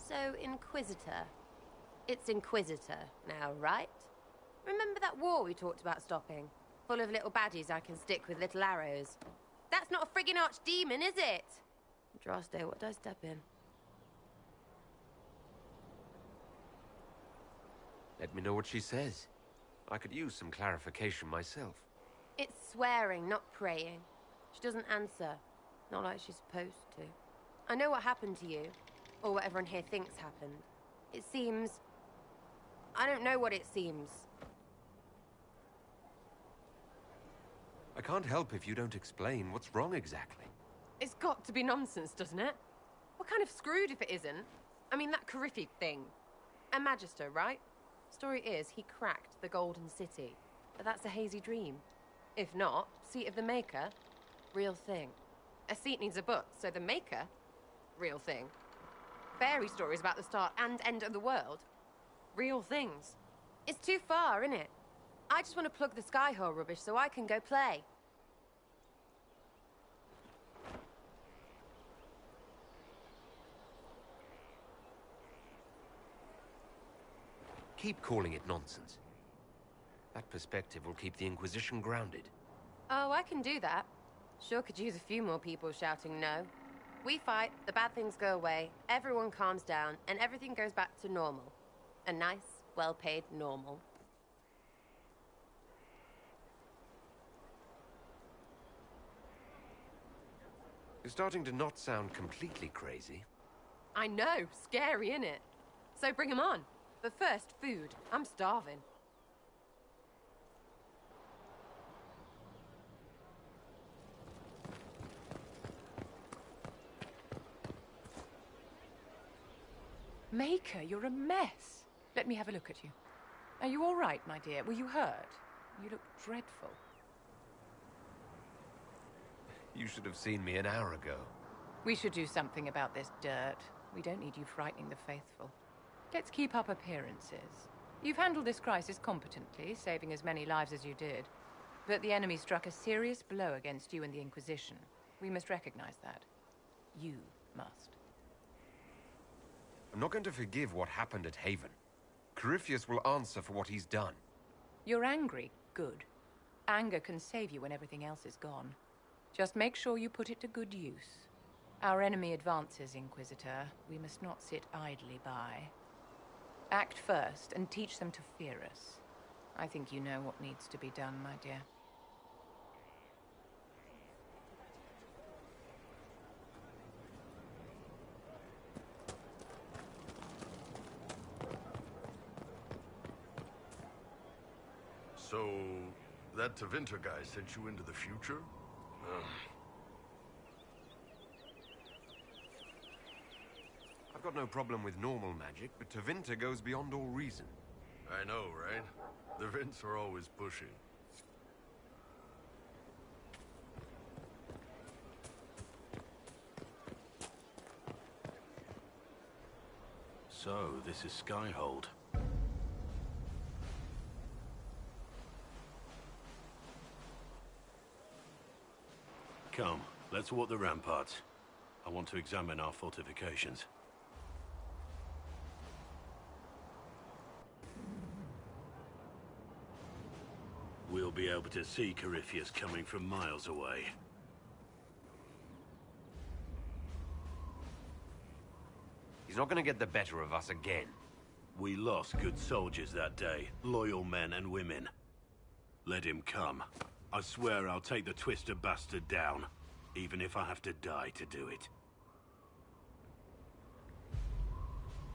So, Inquisitor. It's Inquisitor now, right? Remember that war we talked about stopping? Full of little baddies I can stick with little arrows. That's not a friggin' archdemon, is it? Droste, what did I step in? Let me know what she says. I could use some clarification myself. It's swearing, not praying. She doesn't answer. Not like she's supposed to. I know what happened to you. Or what everyone here thinks happened. It seems... I don't know what it seems. I can't help if you don't explain what's wrong exactly. It's got to be nonsense, doesn't it? We're kind of screwed if it isn't. I mean, that Carifi thing. A Magister, right? Story is, he cracked the Golden City. But that's a hazy dream. If not, Seat of the Maker, real thing. A seat needs a book, so the Maker, real thing. Fairy stories about the start and end of the world, real things. It's too far, innit? I just want to plug the Skyhold rubbish so I can go play. Keep calling it nonsense. That perspective will keep the Inquisition grounded. Oh, I can do that. Sure could use a few more people shouting no. We fight, the bad things go away, everyone calms down, and everything goes back to normal. A nice, well-paid normal. You're starting to not sound completely crazy. I know, scary, innit? So bring 'em on. But first, food. I'm starving. Maker, you're a mess. Let me have a look at you. Are you all right, my dear? Were you hurt? You look dreadful. You should have seen me an hour ago. We should do something about this dirt. We don't need you frightening the faithful. Let's keep up appearances. You've handled this crisis competently, saving as many lives as you did. But the enemy struck a serious blow against you and the Inquisition. We must recognize that. You must. I'm not going to forgive what happened at Haven. Corypheus will answer for what he's done. You're angry. Good. Anger can save you when everything else is gone. Just make sure you put it to good use. Our enemy advances, Inquisitor. We must not sit idly by. Act first and teach them to fear us. I think you know what needs to be done, my dear. So, that Tevinter guy sent you into the future? I've got no problem with normal magic, but Tevinter goes beyond all reason. I know, right? The Vints are always pushing. So, this is Skyhold. Come, let's walk the ramparts. I want to examine our fortifications. We'll be able to see Corypheus coming from miles away. He's not going to get the better of us again. We lost good soldiers that day, loyal men and women. Let him come. I swear I'll take the Twister bastard down, even if I have to die to do it.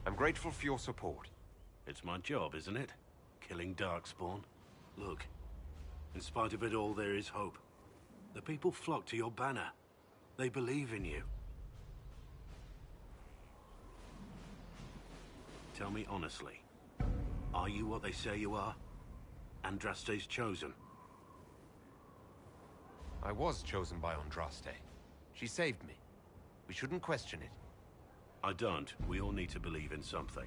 I'm grateful for your support. It's my job, isn't it? Killing Darkspawn. Look, in spite of it all, there is hope. The people flock to your banner. They believe in you. Tell me honestly, are you what they say you are? Andraste's chosen? I was chosen by Andraste. She saved me. We shouldn't question it. I don't. We all need to believe in something.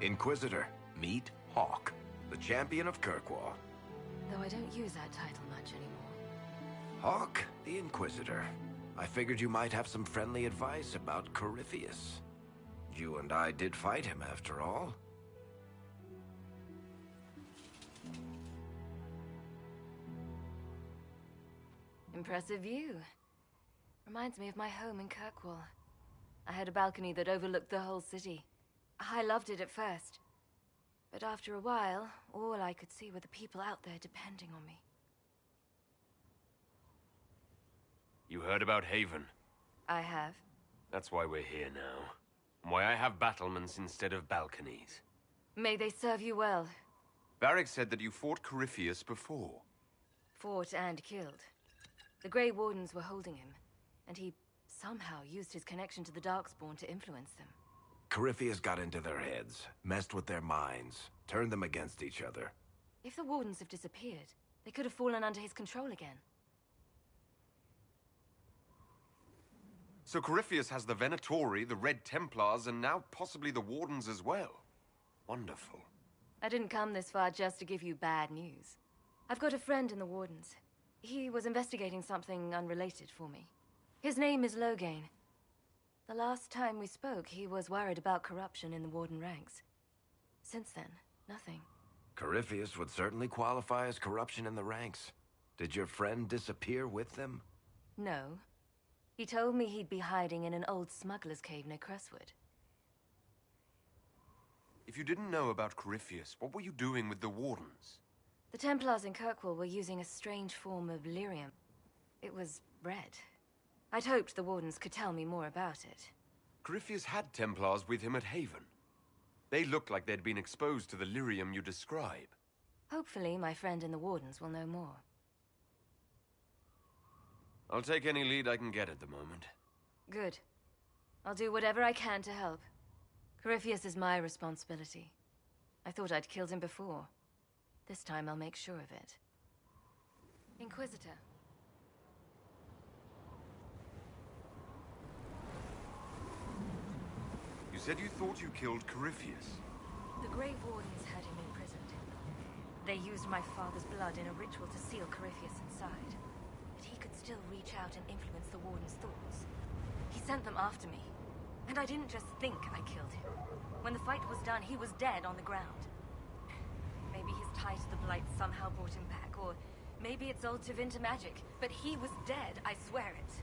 Inquisitor, meet Hawk, the champion of Kirkwall. Though I don't use that title much anymore. Hawk, the Inquisitor. I figured you might have some friendly advice about Corypheus. You and I did fight him, after all. Impressive view. Reminds me of my home in Kirkwall. I had a balcony that overlooked the whole city. I loved it at first. But after a while, all I could see were the people out there depending on me. You heard about Haven? I have. That's why we're here now. And why I have battlements instead of balconies. May they serve you well. Varric said that you fought Corypheus before. Fought and killed. The Grey Wardens were holding him, and he somehow used his connection to the Darkspawn to influence them. Corypheus got into their heads, messed with their minds, turned them against each other. If the Wardens have disappeared, they could have fallen under his control again. So Corypheus has the Venatori, the Red Templars, and now possibly the Wardens as well. Wonderful. I didn't come this far just to give you bad news. I've got a friend in the Wardens. He was investigating something unrelated for me. His name is Loghain. The last time we spoke, he was worried about corruption in the Warden ranks. Since then, nothing. Corypheus would certainly qualify as corruption in the ranks. Did your friend disappear with them? No. He told me he'd be hiding in an old smuggler's cave near Crestwood. If you didn't know about Corypheus, what were you doing with the Wardens? The Templars in Kirkwall were using a strange form of lyrium. It was red. I'd hoped the Wardens could tell me more about it. Corypheus had Templars with him at Haven. They looked like they'd been exposed to the lyrium you describe. Hopefully, my friend in the Wardens will know more. I'll take any lead I can get at the moment. Good. I'll do whatever I can to help. Corypheus is my responsibility. I thought I'd killed him before. This time I'll make sure of it. Inquisitor. You said you thought you killed Corypheus. The Grey Wardens had him imprisoned. They used my father's blood in a ritual to seal Corypheus inside. But he could still reach out and influence the Warden's thoughts. He sent them after me. And I didn't just think I killed him. When the fight was done, he was dead on the ground. Maybe his tie to the Blight somehow brought him back, or maybe it's old Tevinter magic, but he was dead, I swear it.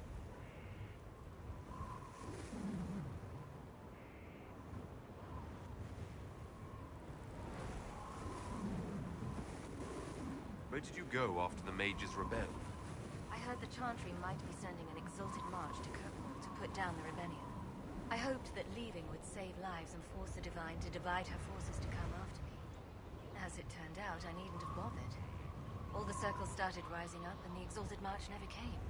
Where did you go after the mages rebelled? I heard the Chantry might be sending an exalted march to Kirkwall to put down the rebellion. I hoped that leaving would save lives and force the Divine to divide her forces to come after me. As it turned out, I needn't have bothered. All the circles started rising up, and the exalted march never came.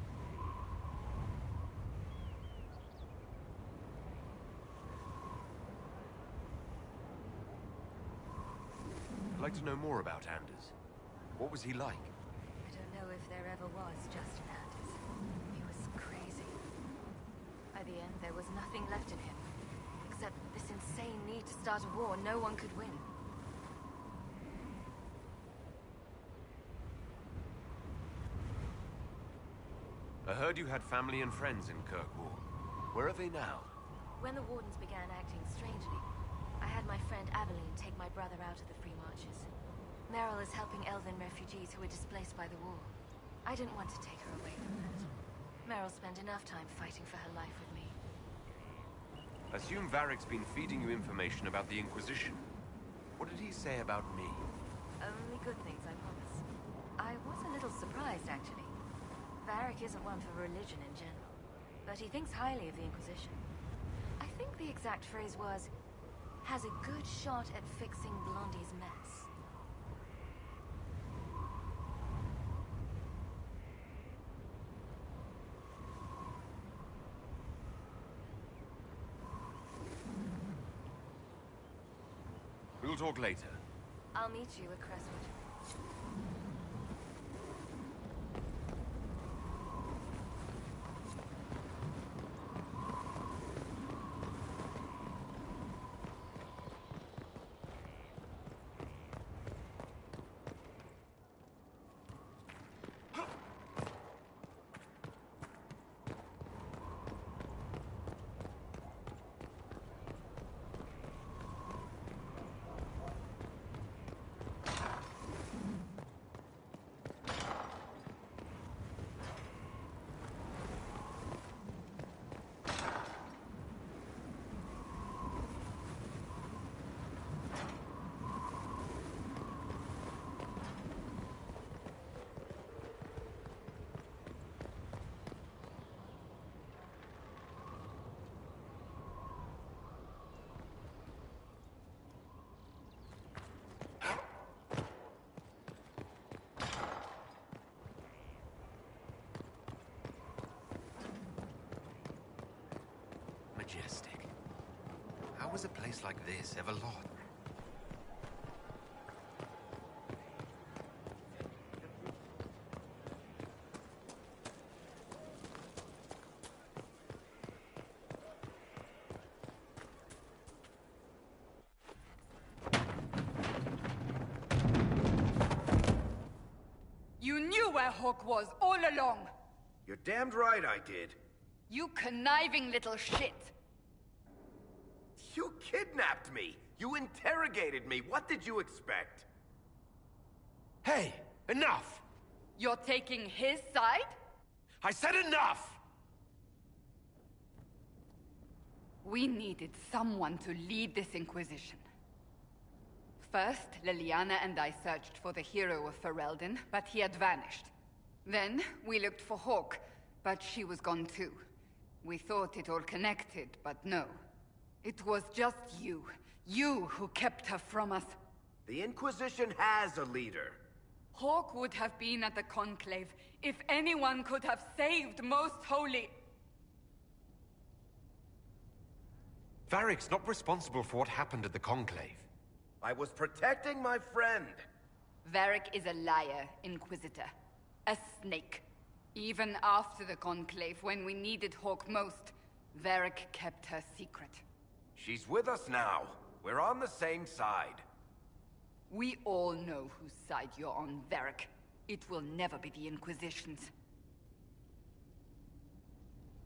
I'd like to know more about Anders. What was he like? I don't know if there ever was just an Anders. He was crazy. By the end, there was nothing left in him. Except this insane need to start a war no one could win. I heard you had family and friends in Kirkwall. Where are they now? When the Wardens began acting strangely, I had my friend Aveline take my brother out of the Free Marches. Meryl is helping Elven refugees who were displaced by the war. I didn't want to take her away from that. Meryl spent enough time fighting for her life with me. I assume Varric's been feeding you information about the Inquisition. What did he say about me? Only good things, I promise. I was a little surprised, actually. Varric isn't one for religion in general, but he thinks highly of the Inquisition. I think the exact phrase was, has a good shot at fixing Blondie's mess. We'll talk later. I'll meet you at Crestwood. was a place like this ever lost? You knew where Hawk was all along! You're damned right I did. You conniving little shit! You kidnapped me! You interrogated me! What did you expect? Hey, enough! You're taking his side? I said enough! We needed someone to lead this Inquisition. First, Liliana and I searched for the hero of Ferelden, but he had vanished. Then, we looked for Hawk, but she was gone too. We thought it all connected, but no. It was just you. You who kept her from us. The Inquisition has a leader. Hawk would have been at the Conclave if anyone could have saved Most Holy... Varric's not responsible for what happened at the Conclave. I was protecting my friend. Varric is a liar, Inquisitor. A snake. Even after the Conclave, when we needed Hawk most, Varric kept her secret. She's with us now. We're on the same side. We all know whose side you're on, Varric. It will never be the Inquisition's.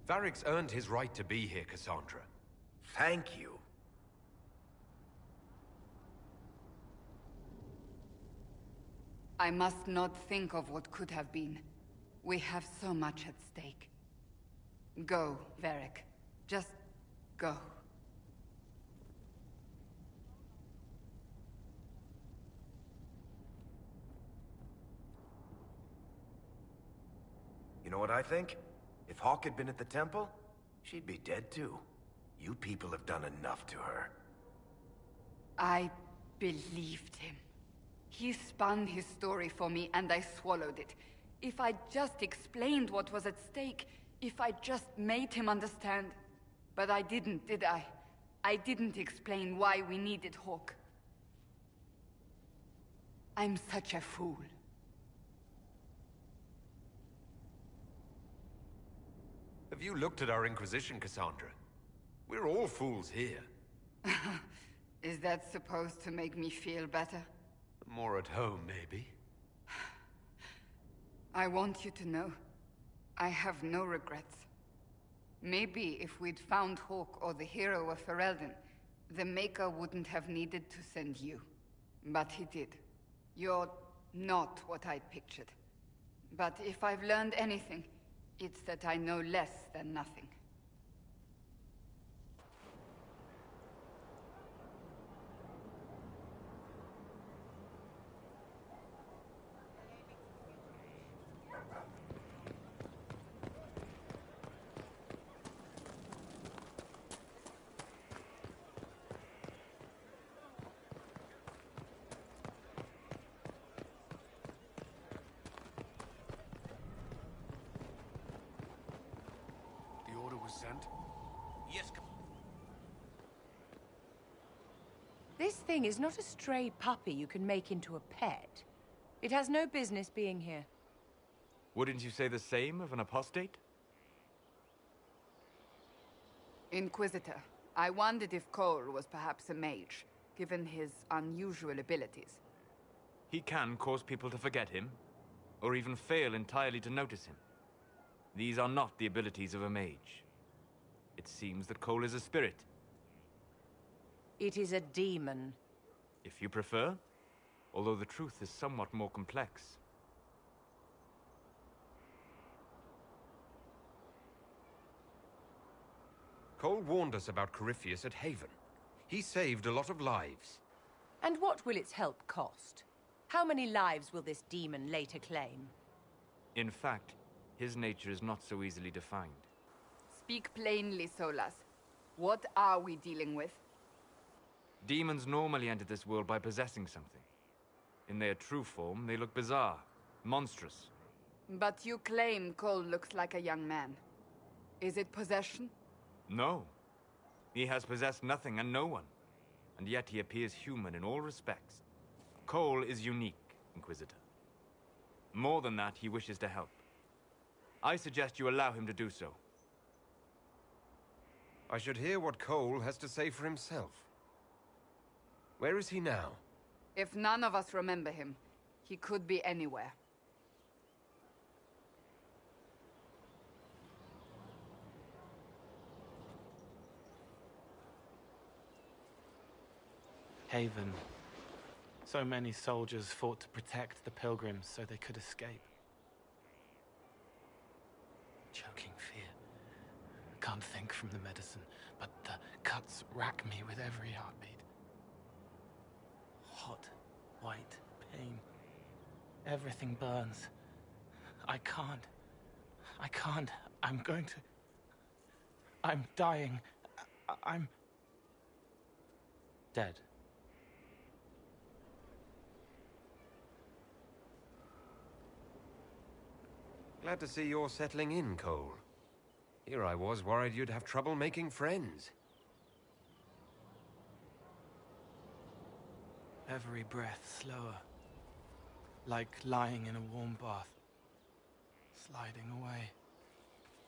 Varric's earned his right to be here, Cassandra. Thank you. I must not think of what could have been. We have so much at stake. Go, Varric. Just go. You know what I think? If Hawk had been at the temple, she'd be dead too. You people have done enough to her. I believed him. He spun his story for me, and I swallowed it. If I just explained what was at stake, if I just made him understand... But I didn't, did I? I didn't explain why we needed Hawk. I'm such a fool. Have you looked at our Inquisition, Cassandra? We're all fools here. Is that supposed to make me feel better? More at home, maybe. I want you to know, I have no regrets. Maybe if we'd found Hawk or the hero of Ferelden, the Maker wouldn't have needed to send you. But he did. You're not what I'd pictured. But if I've learned anything, it's that I know less than nothing. Sent? Yes, This thing is not a stray puppy you can make into a pet. It has no business being here. Wouldn't you say the same of an apostate? Inquisitor, I wondered if Cole was perhaps a mage, given his unusual abilities. He can cause people to forget him, or even fail entirely to notice him. These are not the abilities of a mage. It seems that Cole is a spirit. It is a demon. If you prefer, although the truth is somewhat more complex. Cole warned us about Corypheus at Haven. He saved a lot of lives. And what will its help cost? How many lives will this demon later claim? In fact, his nature is not so easily defined. Speak plainly, Solas. What are we dealing with? Demons normally enter this world by possessing something. In their true form, they look bizarre, monstrous. But you claim Cole looks like a young man. Is it possession? No. He has possessed nothing and no one, and yet he appears human in all respects. Cole is unique, Inquisitor. More than that, he wishes to help. I suggest you allow him to do so. I should hear what Cole has to say for himself. Where is he now? If none of us remember him, he could be anywhere. Haven. So many soldiers fought to protect the pilgrims so they could escape. Choking fear. Can't think from the medicine, but the cuts rack me with every heartbeat. Hot, white pain. Everything burns. I can't. I'm going to... I'm dying. I'm... dead. Glad to see you're settling in, Cole. Here I was worried you'd have trouble making friends. Every breath slower. Like lying in a warm bath. Sliding away.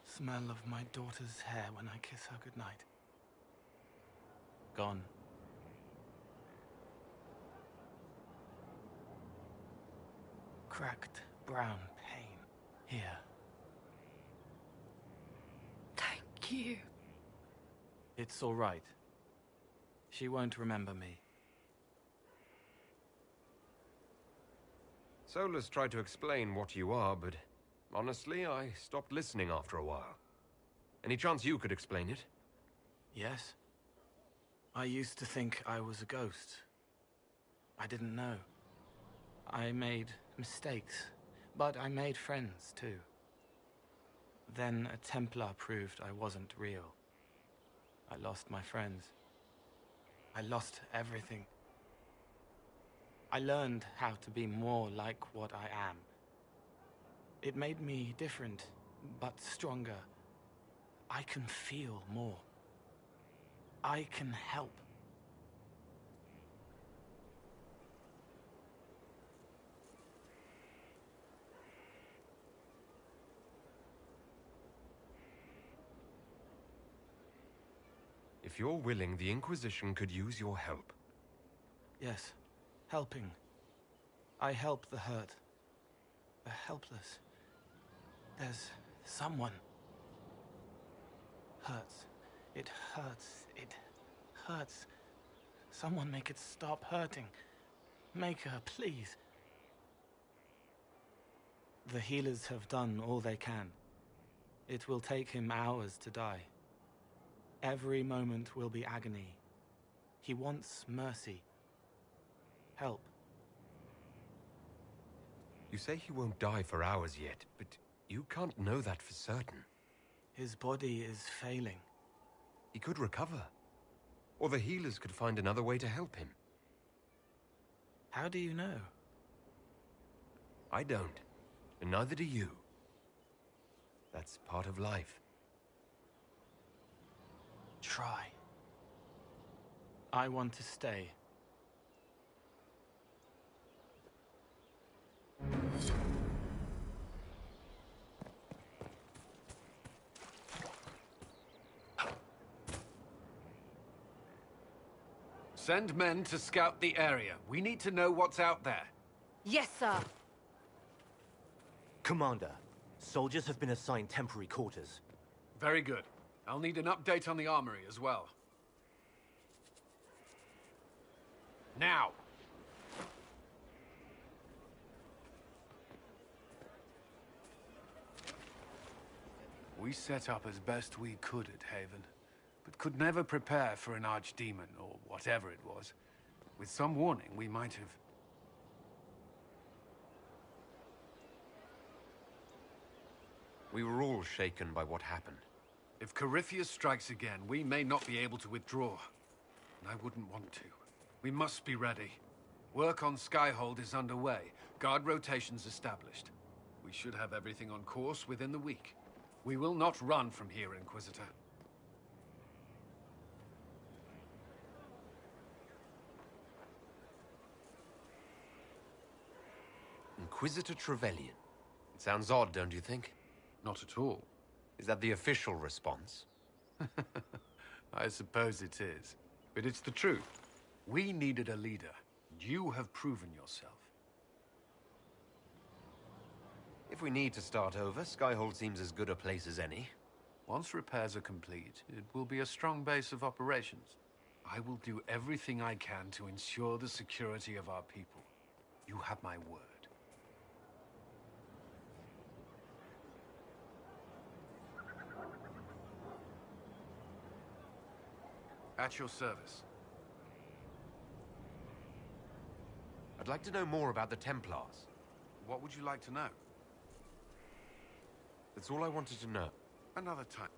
Smell of my daughter's hair when I kiss her goodnight. Gone. Cracked brown pain. Here. Thank you. It's all right. She won't remember me. Solus tried to explain what you are, but honestly, I stopped listening after a while. Any chance you could explain it? Yes. I used to think I was a ghost. I didn't know. I made mistakes, but I made friends too. Then a Templar proved I wasn't real. I lost my friends. I lost everything. I learned how to be more like what I am. It made me different, but stronger. I can feel more. I can help. If you're willing, the Inquisition could use your help. Yes, helping. I help the hurt. The helpless. There's someone. Hurts. It hurts. It hurts. Someone make it stop hurting. Make her, please. The healers have done all they can. It will take him hours to die. Every moment will be agony. He wants mercy. Help. You say he won't die for hours yet, but you can't know that for certain. His body is failing. He could recover. Or the healers could find another way to help him. How do you know? I don't. And neither do you. That's part of life. Try. I want to stay. Send men to scout the area. We need to know what's out there. Yes, sir. Commander, soldiers have been assigned temporary quarters. Very good. I'll need an update on the armory as well. Now! We set up as best we could at Haven, but could never prepare for an archdemon, or whatever it was. With some warning, we might have... We were all shaken by what happened. If Corypheus strikes again, we may not be able to withdraw. And I wouldn't want to. We must be ready. Work on Skyhold is underway. Guard rotations established. We should have everything on course within the week. We will not run from here, Inquisitor. Inquisitor Trevelyan. It sounds odd, don't you think? Not at all. Is that the official response? I suppose it is. But it's the truth. We needed a leader. You have proven yourself. If we need to start over, Skyhold seems as good a place as any. Once repairs are complete, it will be a strong base of operations. I will do everything I can to ensure the security of our people. You have my word. At your service. I'd like to know more about the Templars. What would you like to know? That's all I wanted to know. Another time.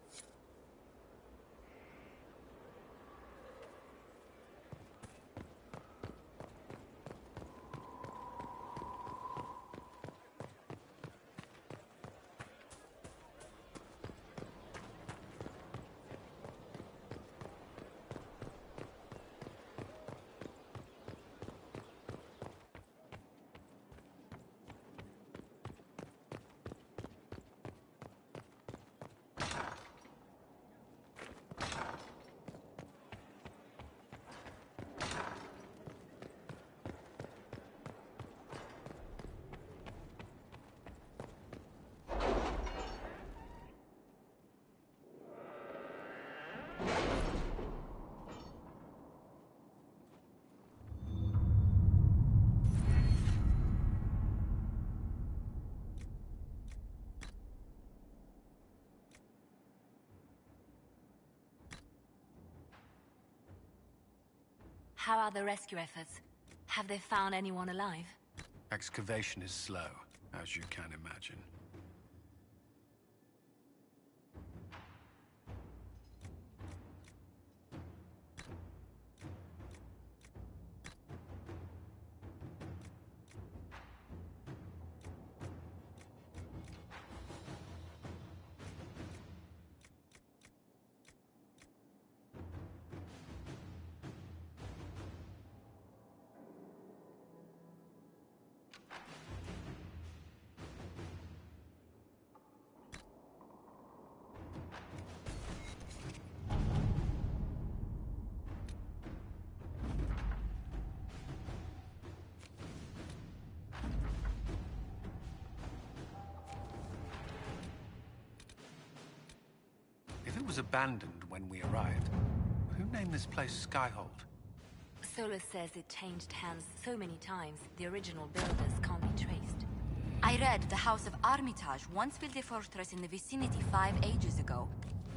How are the rescue efforts? Have they found anyone alive? Excavation is slow, as you can imagine. If it was abandoned when we arrived, who named this place Skyhold? Solus says it changed hands so many times, the original builders can't be traced. I read the House of Armitage once built a fortress in the vicinity 5 ages ago,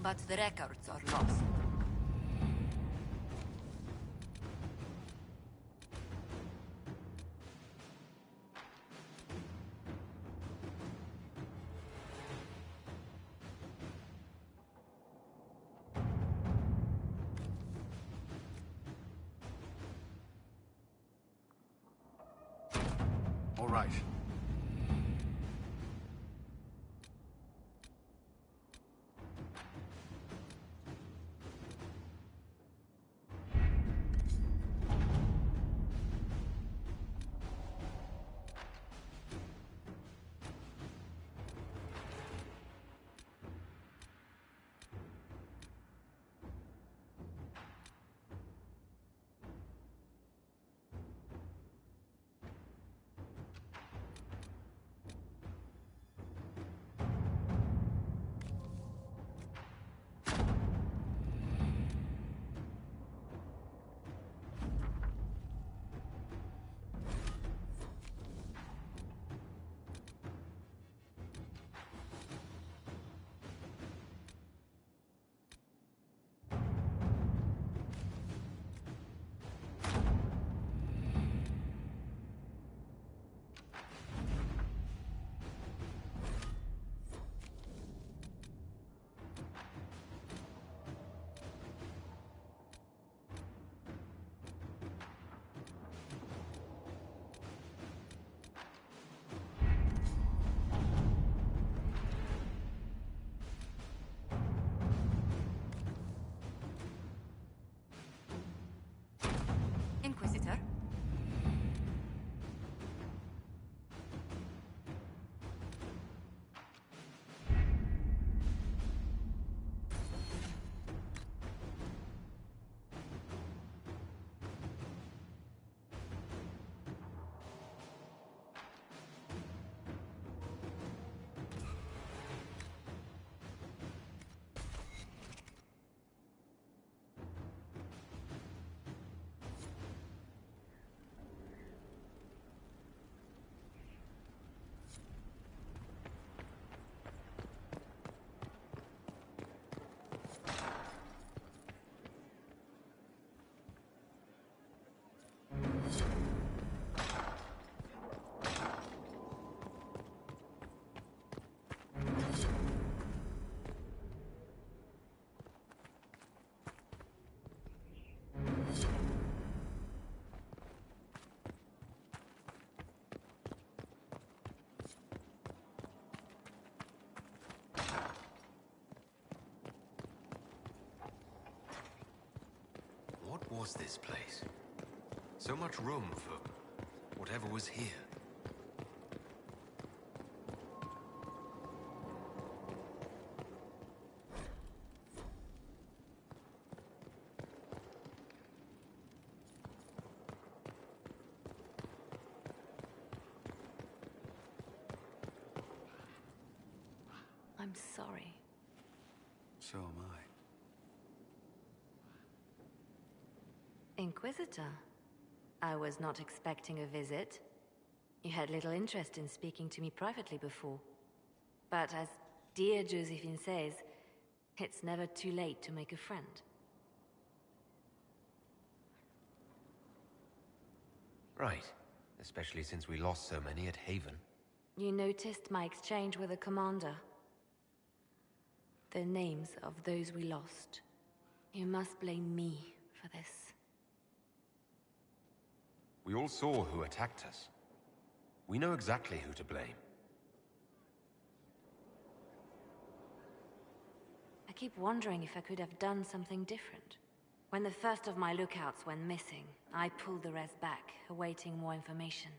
but the records are lost. All right. was this place? So much room for whatever was here. I'm sorry. So am I. Inquisitor, I was not expecting a visit. You had little interest in speaking to me privately before. But as dear Josephine says, it's never too late to make a friend. Right. Especially since we lost so many at Haven. You noticed my exchange with the commander. The names of those we lost. You must blame me for this. We all saw who attacked us. We know exactly who to blame. I keep wondering if I could have done something different. When the first of my lookouts went missing, I pulled the rest back, awaiting more information.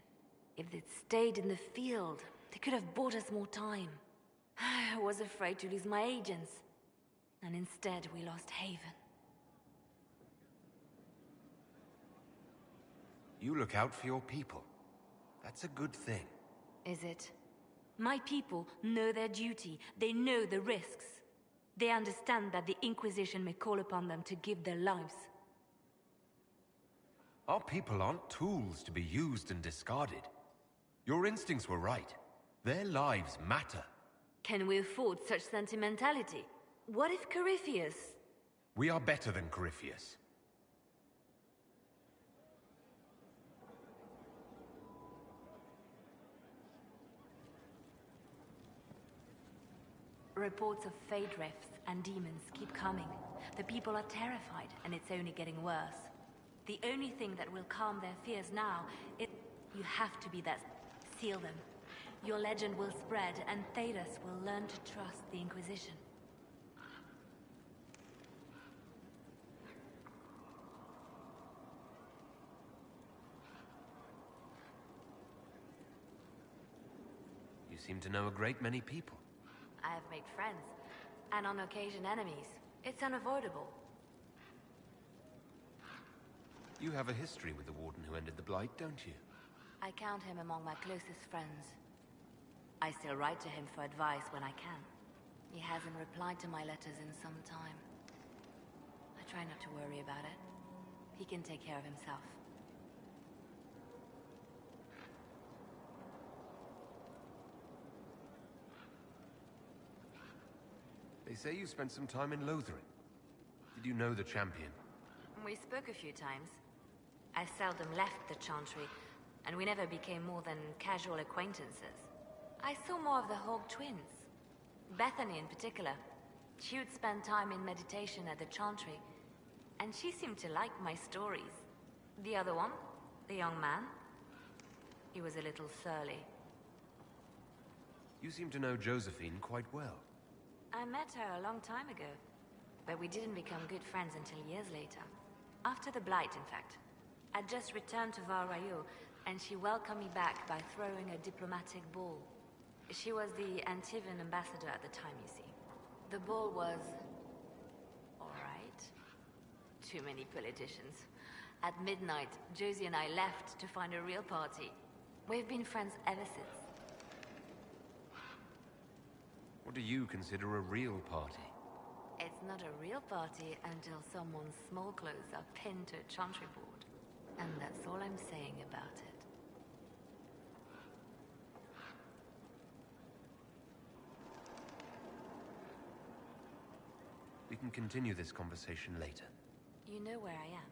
If they'd stayed in the field, they could have bought us more time. I was afraid to lose my agents. And instead, we lost Haven. You look out for your people. That's a good thing. Is it? My people know their duty. They know the risks. They understand that the Inquisition may call upon them to give their lives. Our people aren't tools to be used and discarded. Your instincts were right. Their lives matter. Can we afford such sentimentality? What if Corypheus... We are better than Corypheus. Reports of fade rifts and demons keep coming. The people are terrified, and it's only getting worse. The only thing that will calm their fears now is... You have to be that... Seal them. Your legend will spread, and Thedas will learn to trust the Inquisition. You seem to know a great many people. I have made friends, and on occasion enemies. It's unavoidable. You have a history with the Warden who ended the Blight, don't you? I count him among my closest friends. I still write to him for advice when I can. He hasn't replied to my letters in some time. I try not to worry about it. He can take care of himself. They say you spent some time in Lothering. Did you know the champion? We spoke a few times. I seldom left the Chantry, and we never became more than casual acquaintances. I saw more of the Hawk twins. Bethany in particular. She would spend time in meditation at the Chantry, and she seemed to like my stories. The other one, the young man, he was a little surly. You seem to know Josephine quite well. I met her a long time ago, but we didn't become good friends until years later. After the Blight, in fact. I'd just returned to Val Rayo, and she welcomed me back by throwing a diplomatic ball. She was the Antivan ambassador at the time, you see. The ball was... alright. Too many politicians. At midnight, Josie and I left to find a real party. We've been friends ever since. What do you consider a real party? It's not a real party until someone's small clothes are pinned to a chantry board. And that's all I'm saying about it. We can continue this conversation later. You know where I am.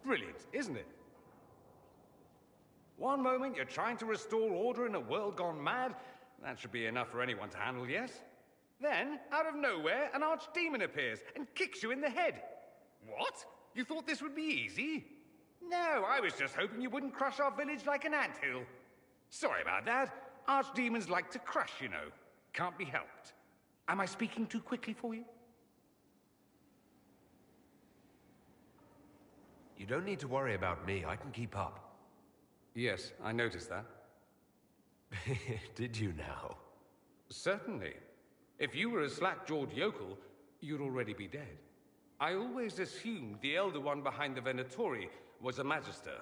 Brilliant, isn't it? One moment you're trying to restore order in a world gone mad. That should be enough for anyone to handle, yes? Then, out of nowhere, an archdemon appears and kicks you in the head. What? You thought this would be easy? No, I was just hoping you wouldn't crush our village like an anthill. Sorry about that. Archdemons like to crush, you know. Can't be helped. Am I speaking too quickly for you? You don't need to worry about me. I can keep up. Yes, I noticed that. Did you now? Certainly. If you were a slack-jawed yokel, you'd already be dead. I always assumed the Elder One behind the Venatori was a Magister.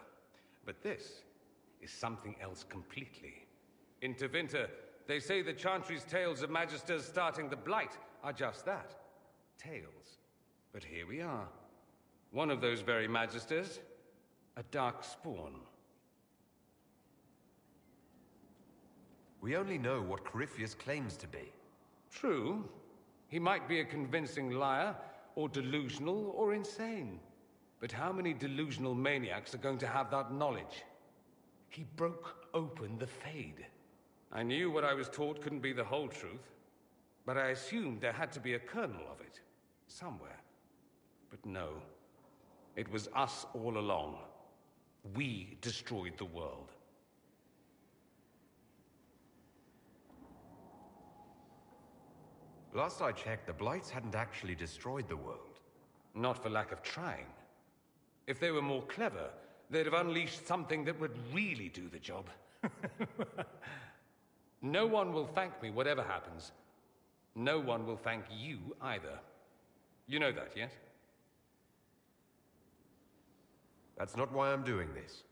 But this is something else completely. In Tevinter, they say the Chantry's tales of Magisters starting the Blight are just that. Tales. But here we are. One of those very Magisters, a dark spawn. We only know what Corypheus claims to be. True. He might be a convincing liar, or delusional, or insane. But how many delusional maniacs are going to have that knowledge? He broke open the Fade. I knew what I was taught couldn't be the whole truth, but I assumed there had to be a kernel of it, somewhere. But no. It was us all along. We destroyed the world. Last I checked, the Blights hadn't actually destroyed the world. Not for lack of trying. If they were more clever, they'd have unleashed something that would really do the job. No one will thank me, whatever happens. No one will thank you either. You know that, yes? That's not why I'm doing this.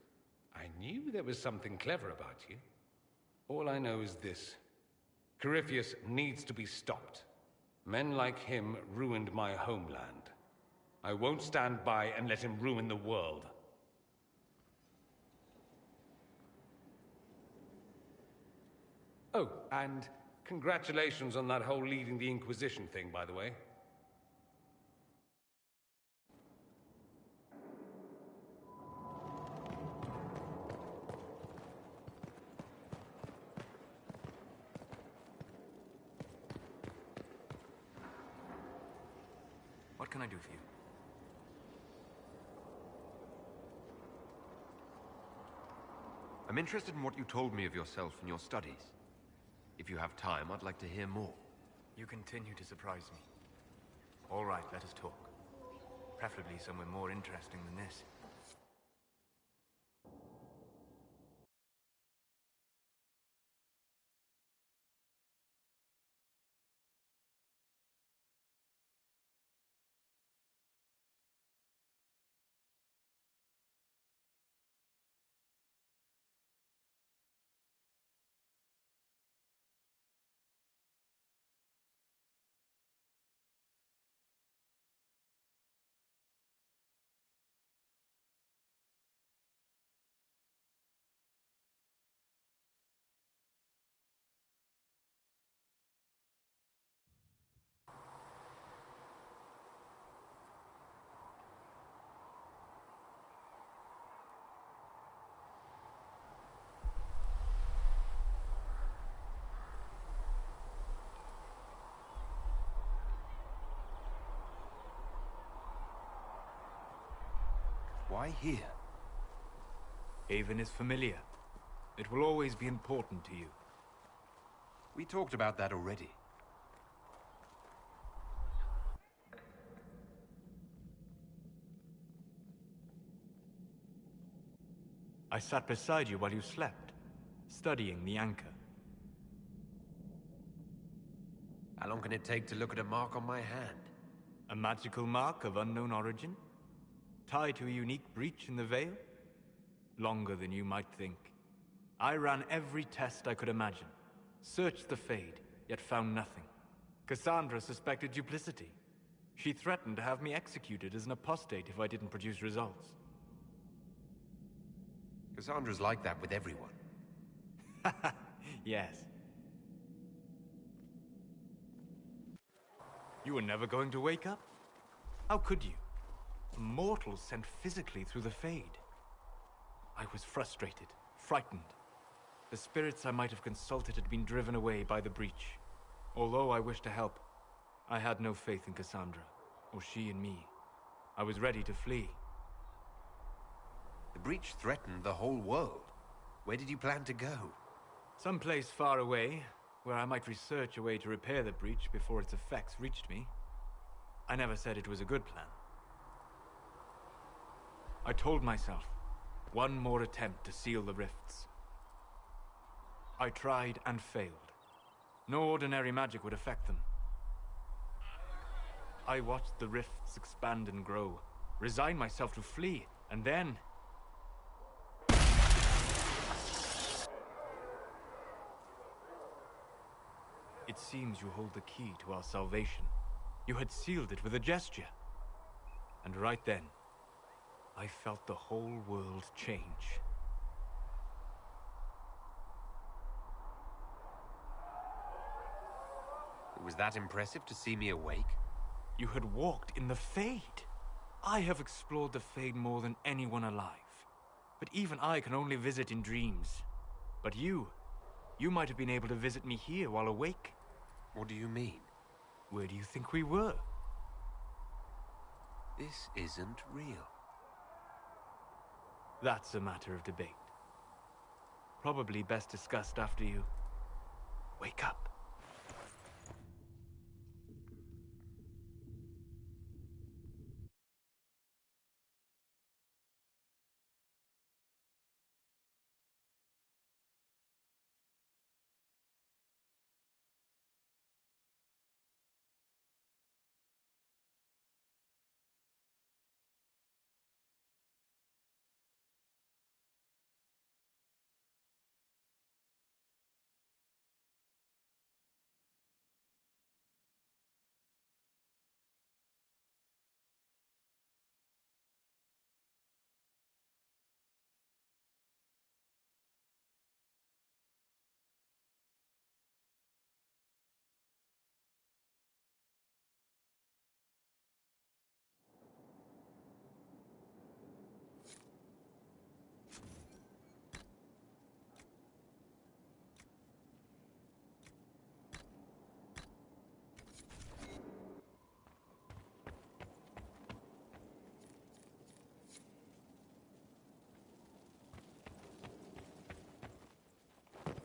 I knew there was something clever about you. All I know is this. Corypheus needs to be stopped. Men like him ruined my homeland. I won't stand by and let him ruin the world. Oh, and congratulations on that whole leading the Inquisition thing, by the way. What can I do for you? I'm interested in what you told me of yourself and your studies. If you have time, I'd like to hear more. You continue to surprise me. All right, let us talk. Preferably somewhere more interesting than this. Why here? Haven is familiar. It will always be important to you. We talked about that already. I sat beside you while you slept, studying the anchor. How long can it take to look at a mark on my hand? A magical mark of unknown origin? Tied to a unique breach in the veil? Longer than you might think. I ran every test I could imagine. Searched the Fade, yet found nothing. Cassandra suspected duplicity. She threatened to have me executed as an apostate if I didn't produce results. Cassandra's like that with everyone. Yes. You were never going to wake up? How could you? A mortal sent physically through the Fade. I was frustrated, frightened. The spirits I might have consulted had been driven away by the breach. Although I wished to help, I had no faith in Cassandra, or she in me. I was ready to flee. The breach threatened the whole world. Where did you plan to go? Someplace far away, where I might research a way to repair the breach before its effects reached me. I never said it was a good plan. I told myself, one more attempt to seal the rifts. I tried and failed. No ordinary magic would affect them. I watched the rifts expand and grow, resigned myself to flee, and then... It seems you hold the key to our salvation. You had sealed it with a gesture. And right then, I felt the whole world change. It was that impressive to see me awake? You had walked in the Fade. I have explored the Fade more than anyone alive. But even I can only visit in dreams. But you might have been able to visit me here while awake. What do you mean? Where do you think we were? This isn't real. That's a matter of debate. Probably best discussed after you wake up.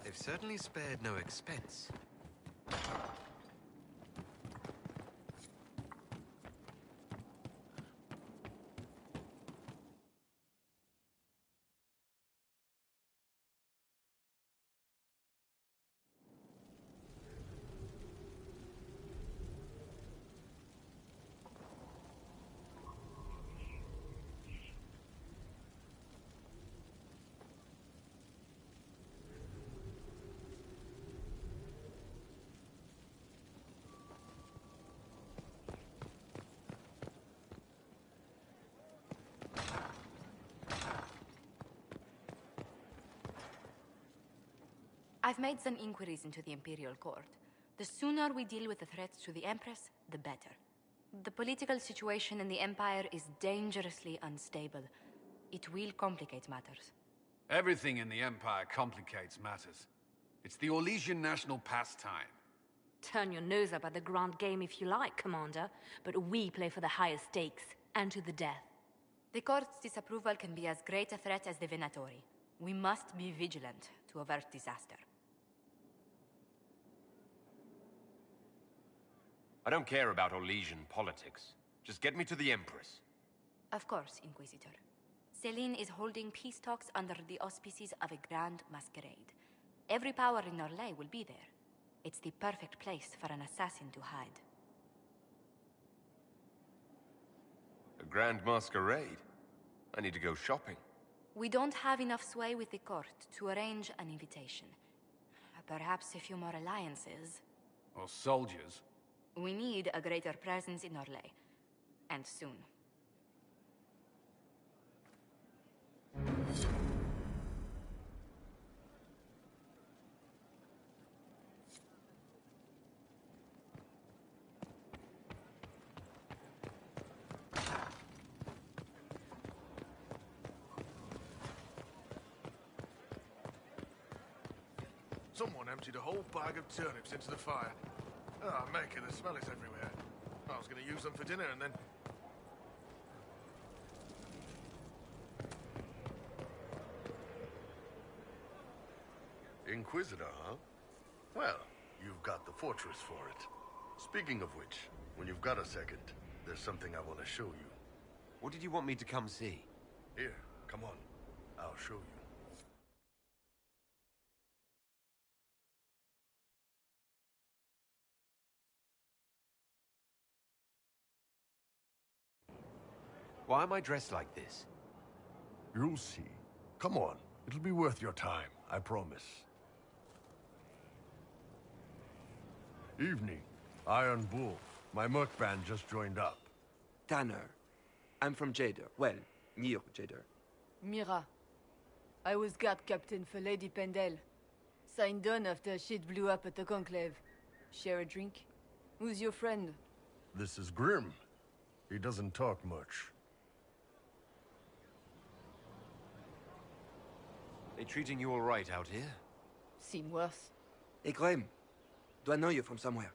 They've certainly spared no expense. I've made some inquiries into the Imperial Court. The sooner we deal with the threats to the Empress, the better. The political situation in the Empire is dangerously unstable. It will complicate matters. Everything in the Empire complicates matters. It's the Orlesian national pastime. Turn your nose up at the grand game if you like, Commander, but we play for the higher stakes, and to the death. The Court's disapproval can be as great a threat as the Venatori. We must be vigilant to avert disaster. I don't care about Orlesian politics. Just get me to the Empress. Of course, Inquisitor. Celine is holding peace talks under the auspices of a grand masquerade. Every power in Orlais will be there. It's the perfect place for an assassin to hide. A grand masquerade? I need to go shopping. We don't have enough sway with the court to arrange an invitation. Perhaps a few more alliances. Or soldiers. We need a greater presence in Orlais. And soon. Someone emptied a whole bag of turnips into the fire. Ah, Mecca, the smell is everywhere. I was going to use them for dinner and then... Inquisitor, huh? Well, you've got the fortress for it. Speaking of which, when you've got a second, there's something I want to show you. What did you want me to come see? Here, come on. I'll show you. Why am I dressed like this? You'll see. Come on. It'll be worth your time, I promise. Evening. Iron Bull. My merc band just joined up. Tanner. I'm from Jader. Well, near Jader. Mira. I was guard captain for Lady Pendel. Signed on after shit blew up at the Conclave. Share a drink? Who's your friend? This is Grim. He doesn't talk much. They treating you all right out here? Seen worse. Hey, Graham. Do I know you from somewhere?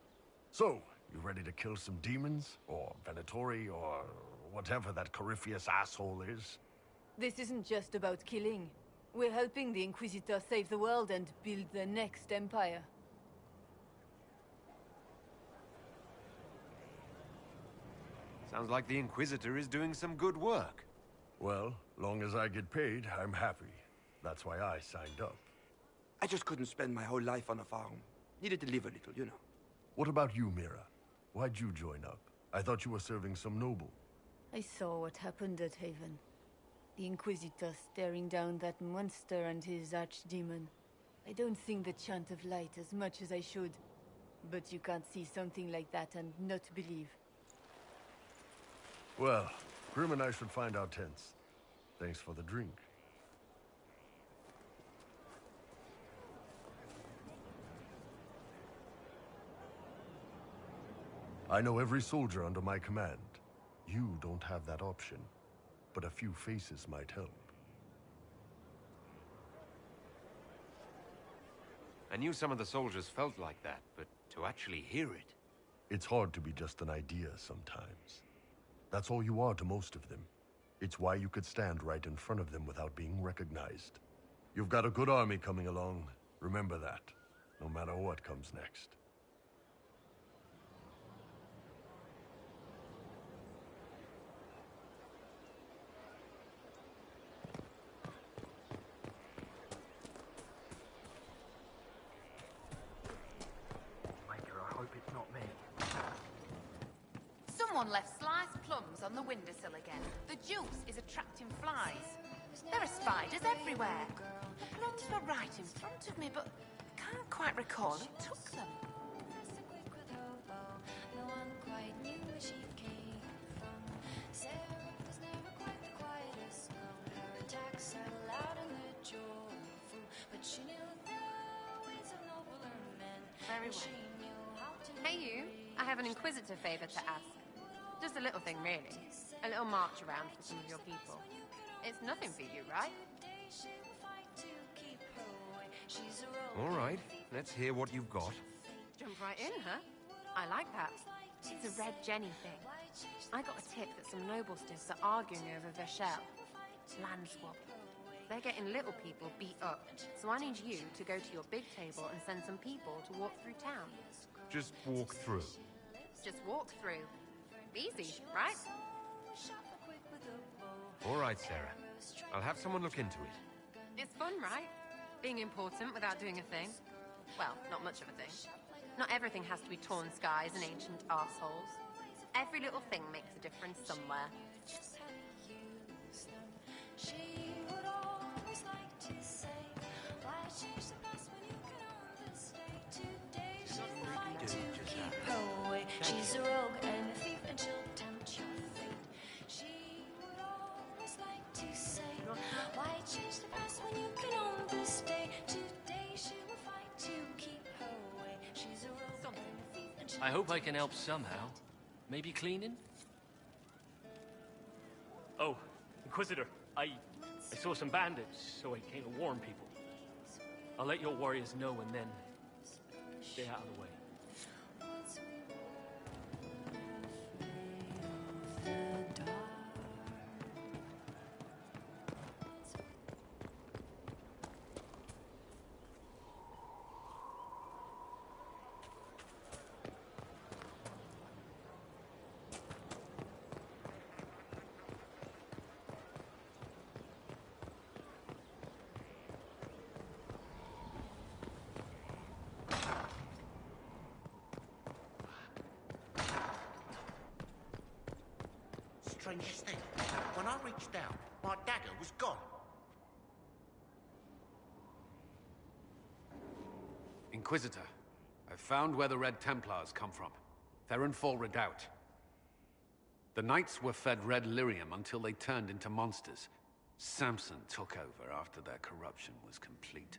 So, you ready to kill some demons? Or Venatori, or whatever that Corypheus asshole is? This isn't just about killing. We're helping the Inquisitor save the world and build the next empire. Sounds like the Inquisitor is doing some good work. Well, long as I get paid, I'm happy. That's why I signed up. I just couldn't spend my whole life on a farm. Needed to live a little, you know. What about you, Mira? Why'd you join up? I thought you were serving some noble. I saw what happened at Haven. The Inquisitor staring down that monster and his archdemon. I don't sing the chant of light as much as I should. But you can't see something like that and not believe. Well, Grim and I should find our tents. Thanks for the drink. I know every soldier under my command. You don't have that option, but a few faces might help. I knew some of the soldiers felt like that, but to actually hear it... It's hard to be just an idea sometimes. That's all you are to most of them. It's why you could stand right in front of them without being recognized. You've got a good army coming along. Remember that, no matter what comes next. Someone left sliced plums on the windowsill again. The juice is attracting flies. There are spiders everywhere. The plums were right in front of me, but can't quite recall who took them. Very well. Hey you, I have an Inquisitor favor to ask. Just a little thing, really. A little march around for some of your people. It's nothing for you, right? All right, let's hear what you've got. Jump right in, huh? I like that. It's a Red Jenny thing. I got a tip that some noble stiffs are arguing over Vachel. Land swap. They're getting little people beat up. So I need you to go to your big table and send some people to walk through town. Just walk through. Just walk through. Easy, right? All right, Sarah. I'll have someone look into it. It's fun, right? Being important without doing a thing. Well, not much of a thing. Not everything has to be torn skies and ancient arseholes. Every little thing makes a difference somewhere. She's a rogue and a thief, and she'll tempt your fate. She would always like to say, why change the past when you can own this day? Today she will fight to keep her way. She's a rogue and a thief, and she'll I hope I can help somehow. Maybe cleaning? Oh, Inquisitor, I saw some bandits, so I came to warn people. I'll let your warriors know and then stay out of the way. strangest thing. When I reached down, my dagger was gone. Inquisitor, I've found where the Red Templars come from. Therenfall Redoubt. The Knights were fed red lyrium until they turned into monsters. Samson took over after their corruption was complete.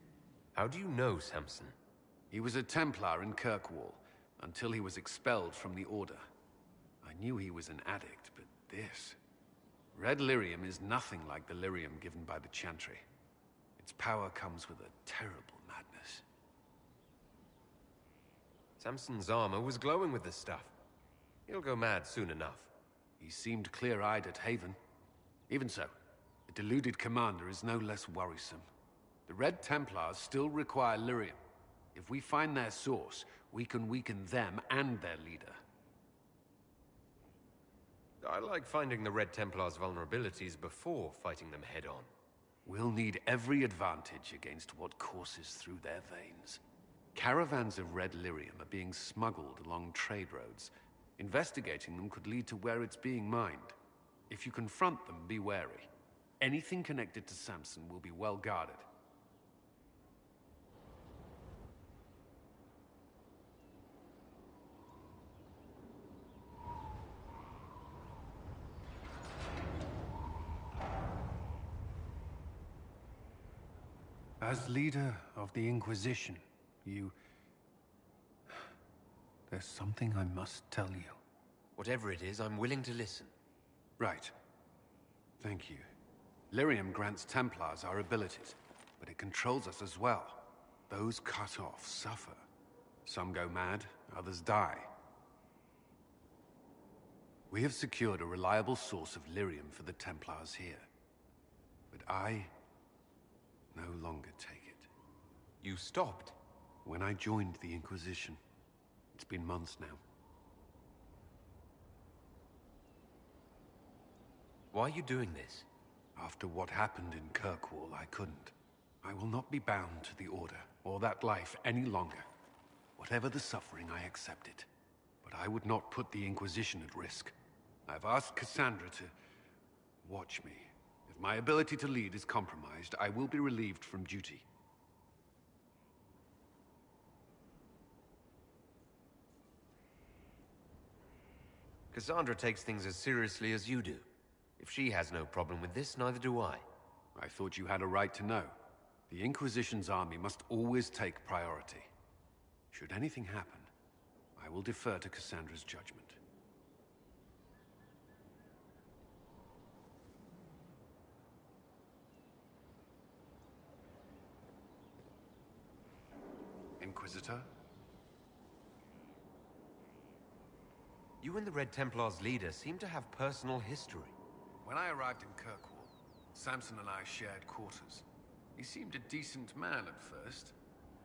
How do you know Samson? He was a Templar in Kirkwall, until he was expelled from the Order. I knew he was an addict, but this... Red lyrium is nothing like the lyrium given by the Chantry. Its power comes with a terrible madness. Samson's armor was glowing with this stuff. He'll go mad soon enough. He seemed clear-eyed at Haven. Even so, the deluded commander is no less worrisome. The Red Templars still require lyrium. If we find their source, we can weaken them and their leader. I like finding the Red Templars' vulnerabilities before fighting them head-on. We'll need every advantage against what courses through their veins. Caravans of red lyrium are being smuggled along trade roads. Investigating them could lead to where it's being mined. If you confront them, be wary. Anything connected to Samson will be well guarded. As leader of the Inquisition, there's something I must tell you. Whatever it is, I'm willing to listen. Right. Thank you. Lyrium grants Templars our abilities, but it controls us as well. Those cut off suffer. Some go mad, others die. We have secured a reliable source of lyrium for the Templars here. But I no longer take it. You stopped? When I joined the Inquisition. It's been months now. Why are you doing this? After what happened in Kirkwall, I couldn't. I will not be bound to the Order, or that life any longer. Whatever the suffering, I accept it. But I would not put the Inquisition at risk. I've asked Cassandra to watch me. If my ability to lead is compromised, I will be relieved from duty. Cassandra takes things as seriously as you do. If she has no problem with this, neither do I. I thought you had a right to know. The Inquisition's army must always take priority. Should anything happen, I will defer to Cassandra's judgment. Inquisitor? You and the Red Templars' leader seem to have personal history. When I arrived in Kirkwall, Samson and I shared quarters. He seemed a decent man at first.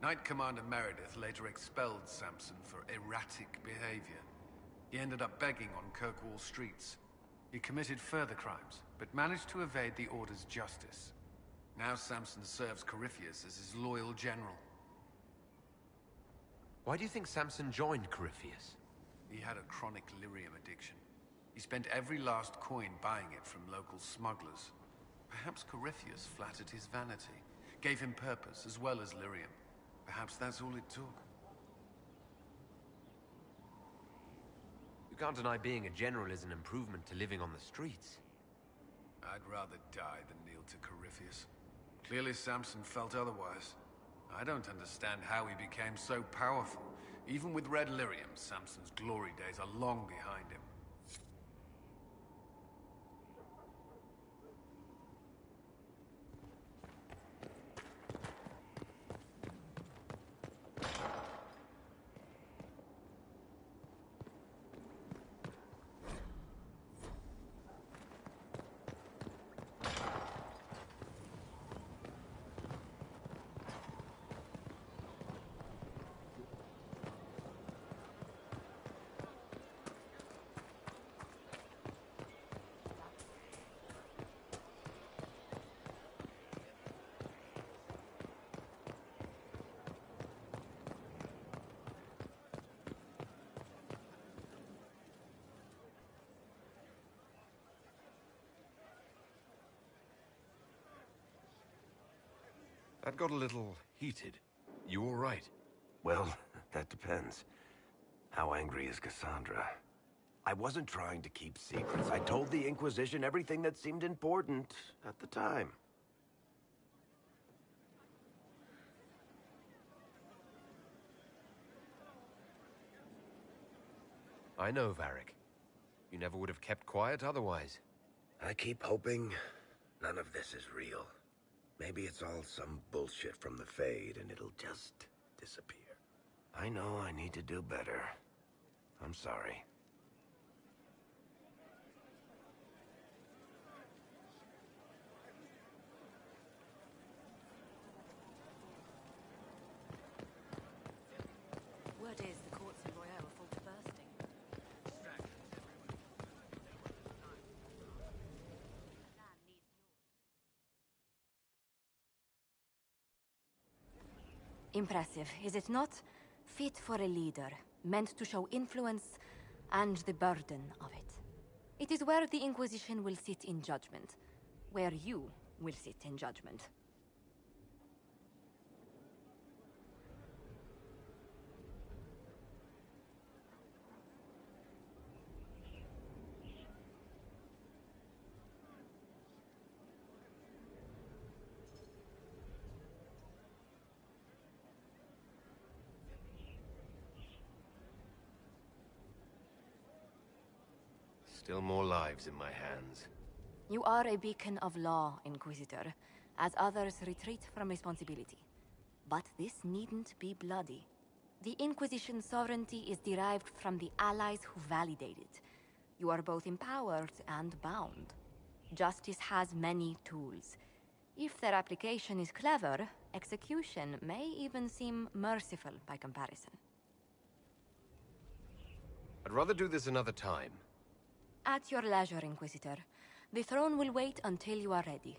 Knight Commander Meredith later expelled Samson for erratic behavior. He ended up begging on Kirkwall streets. He committed further crimes, but managed to evade the Order's justice. Now Samson serves Corypheus as his loyal general. Why do you think Samson joined Corypheus? He had a chronic lyrium addiction. He spent every last coin buying it from local smugglers. Perhaps Corypheus flattered his vanity, gave him purpose as well as lyrium. Perhaps that's all it took. You can't deny being a general is an improvement to living on the streets. I'd rather die than kneel to Corypheus. Clearly Samson felt otherwise. I don't understand how he became so powerful. Even with red lyrium, Samson's glory days are long behind him. That got a little heated. You all right? Well, that depends. How angry is Cassandra? I wasn't trying to keep secrets. I told the Inquisition everything that seemed important at the time. I know, Varric. You never would have kept quiet otherwise. I keep hoping none of this is real. Maybe it's all some bullshit from the Fade and it'll just disappear. I know I need to do better. I'm sorry. Word is the courts in Royale are full to bursting. Impressive, is it not? Fit for a leader, meant to show influence and the burden of it. It is where the Inquisition will sit in judgment, where you will sit in judgment. Still more lives in my hands. You are a beacon of law, Inquisitor, as others retreat from responsibility. But this needn't be bloody. The Inquisition's sovereignty is derived from the allies who validate it. You are both empowered and bound. Justice has many tools. If their application is clever, execution may even seem merciful by comparison. I'd rather do this another time. At your leisure, Inquisitor. The throne will wait until you are ready.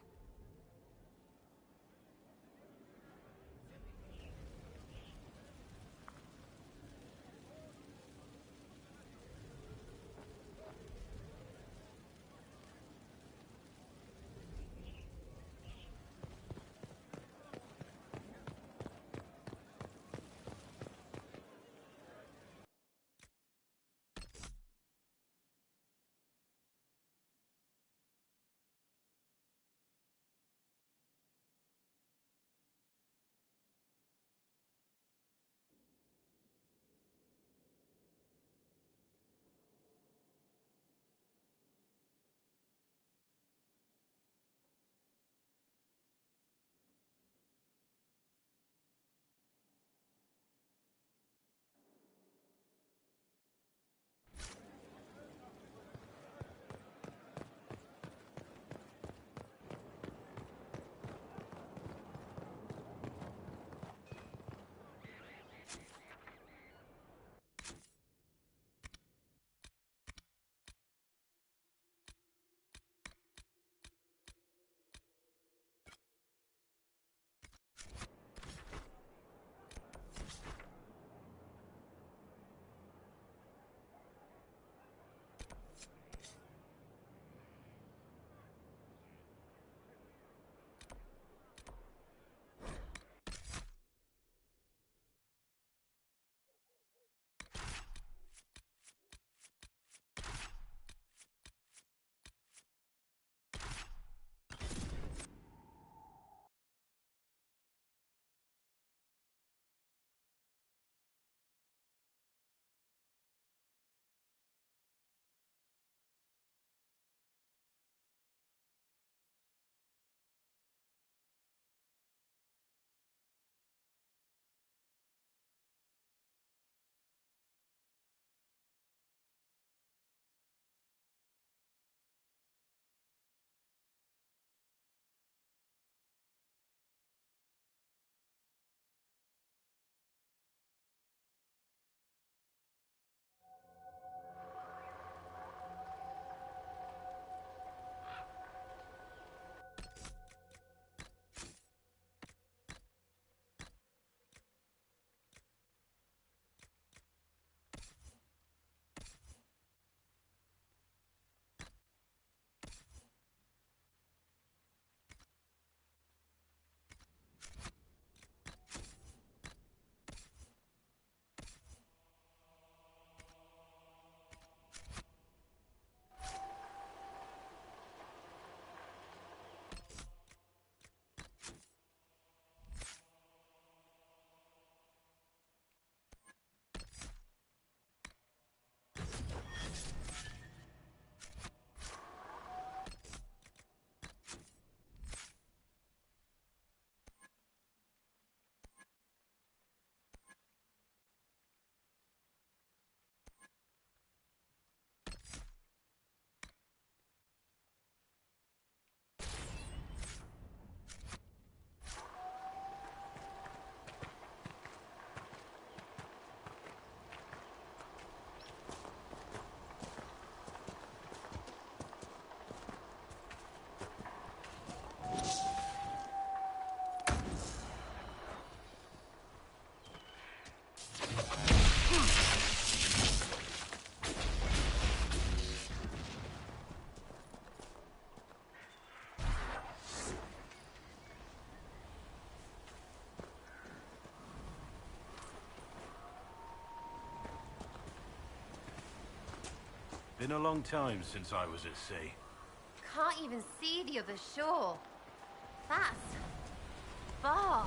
Been a long time since I was at sea. Can't even see the other shore. That's far.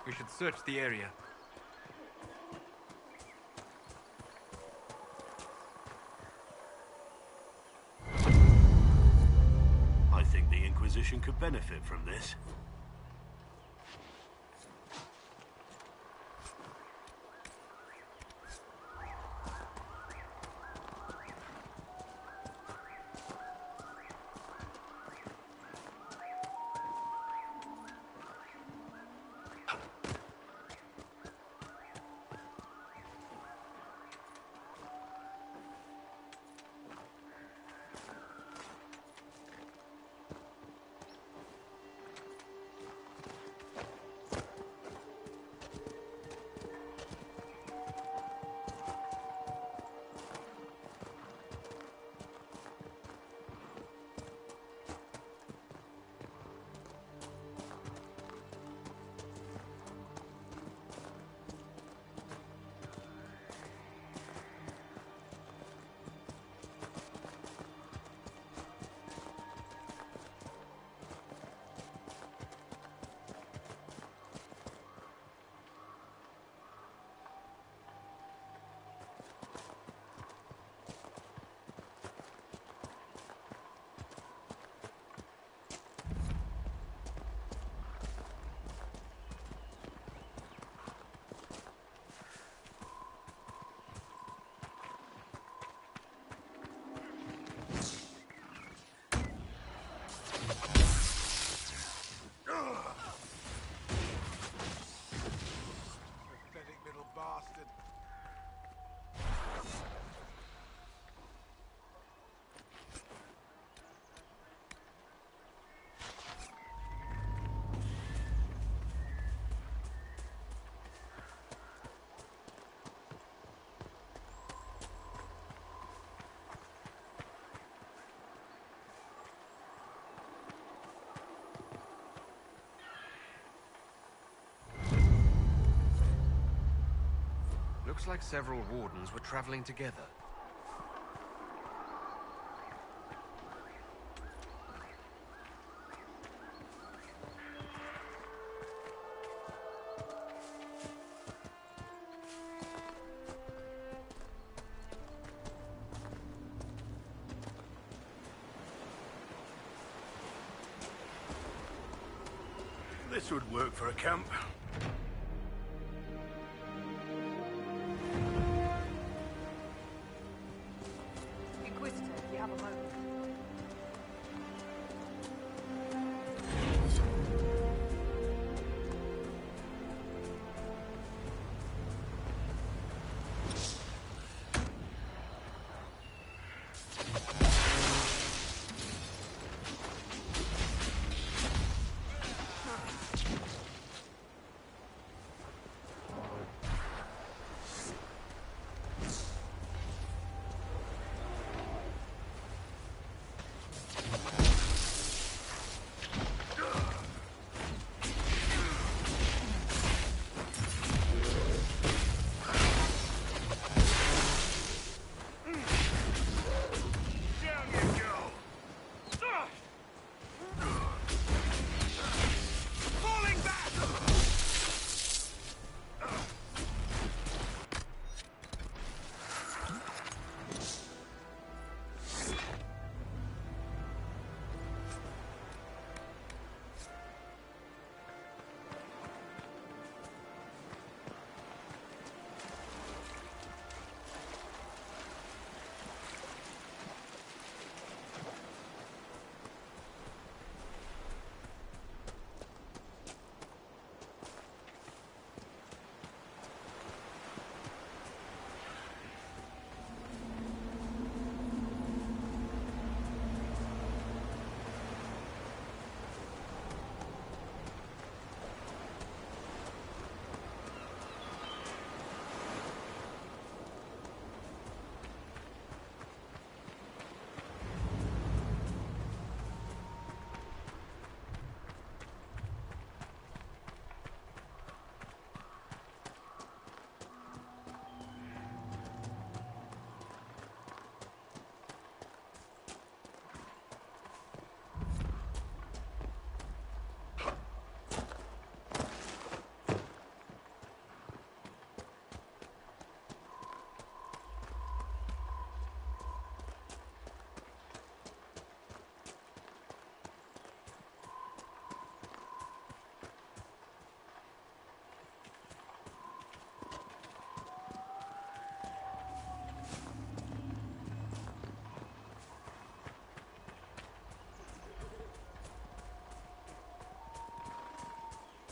We should search the area. I think the Inquisition could benefit from this. Looks like several wardens were traveling together. This would work for a camp. Inquisitor, if you have a moment.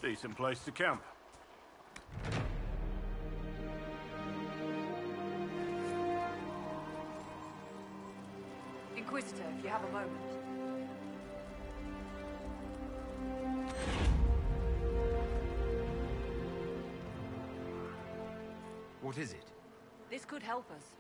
Decent place to camp. Inquisitor, if you have a moment. What is it? This could help us.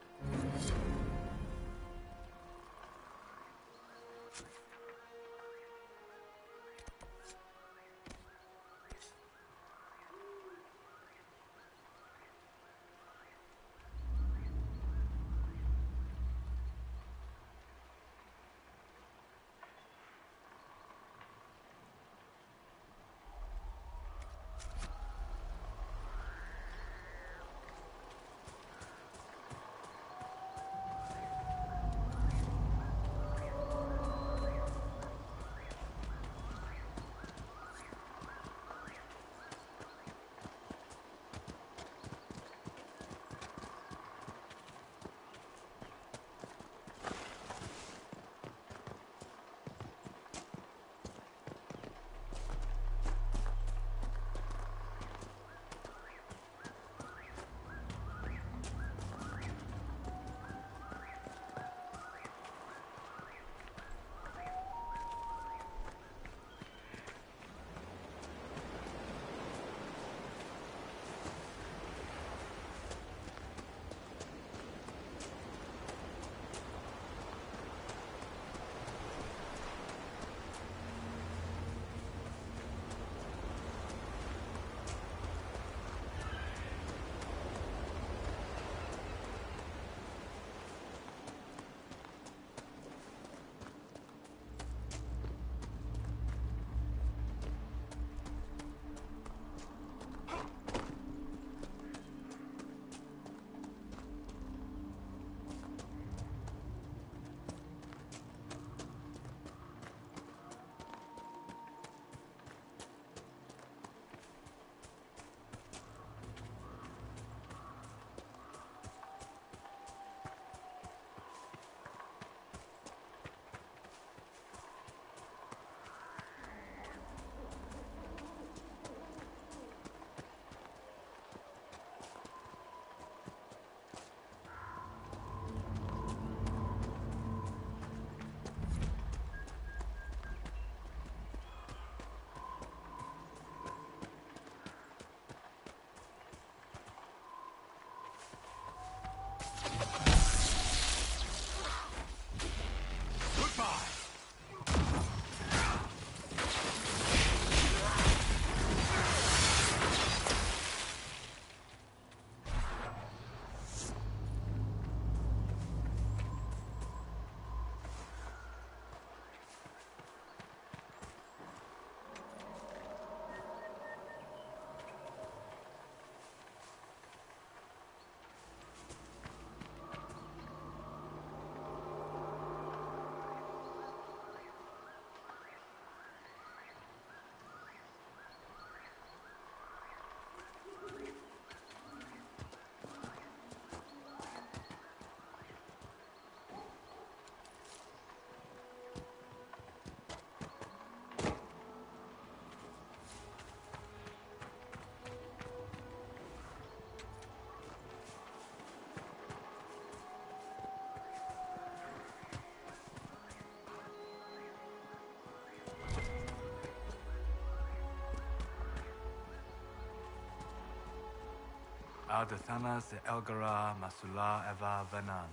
Ardathanas Elgara Masula Eva Venan.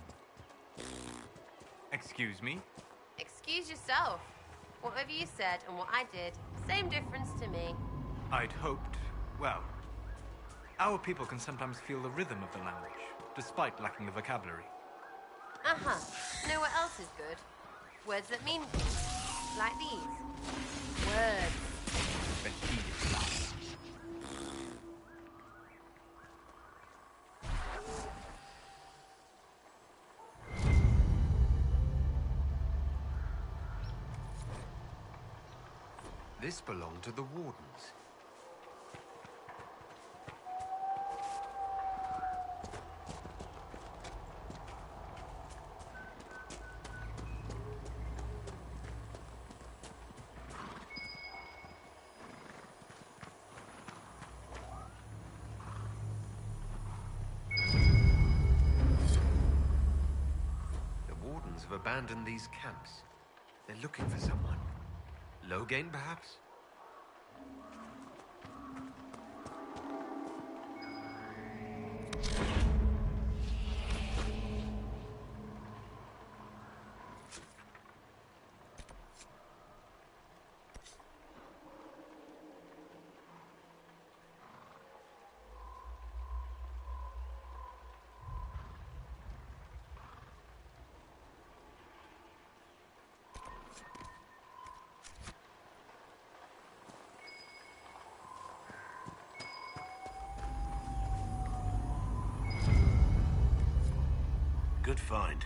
Excuse me? Excuse yourself. Whatever you said and what I did, same difference to me. I'd hoped, well, our people can sometimes feel the rhythm of the language, despite lacking the vocabulary. Uh-huh. Know what else is good? Words that mean things. Like these. Words. But he is not. This belonged to the Wardens. The Wardens have abandoned these camps. They're looking for someone. Logain, perhaps? Good find.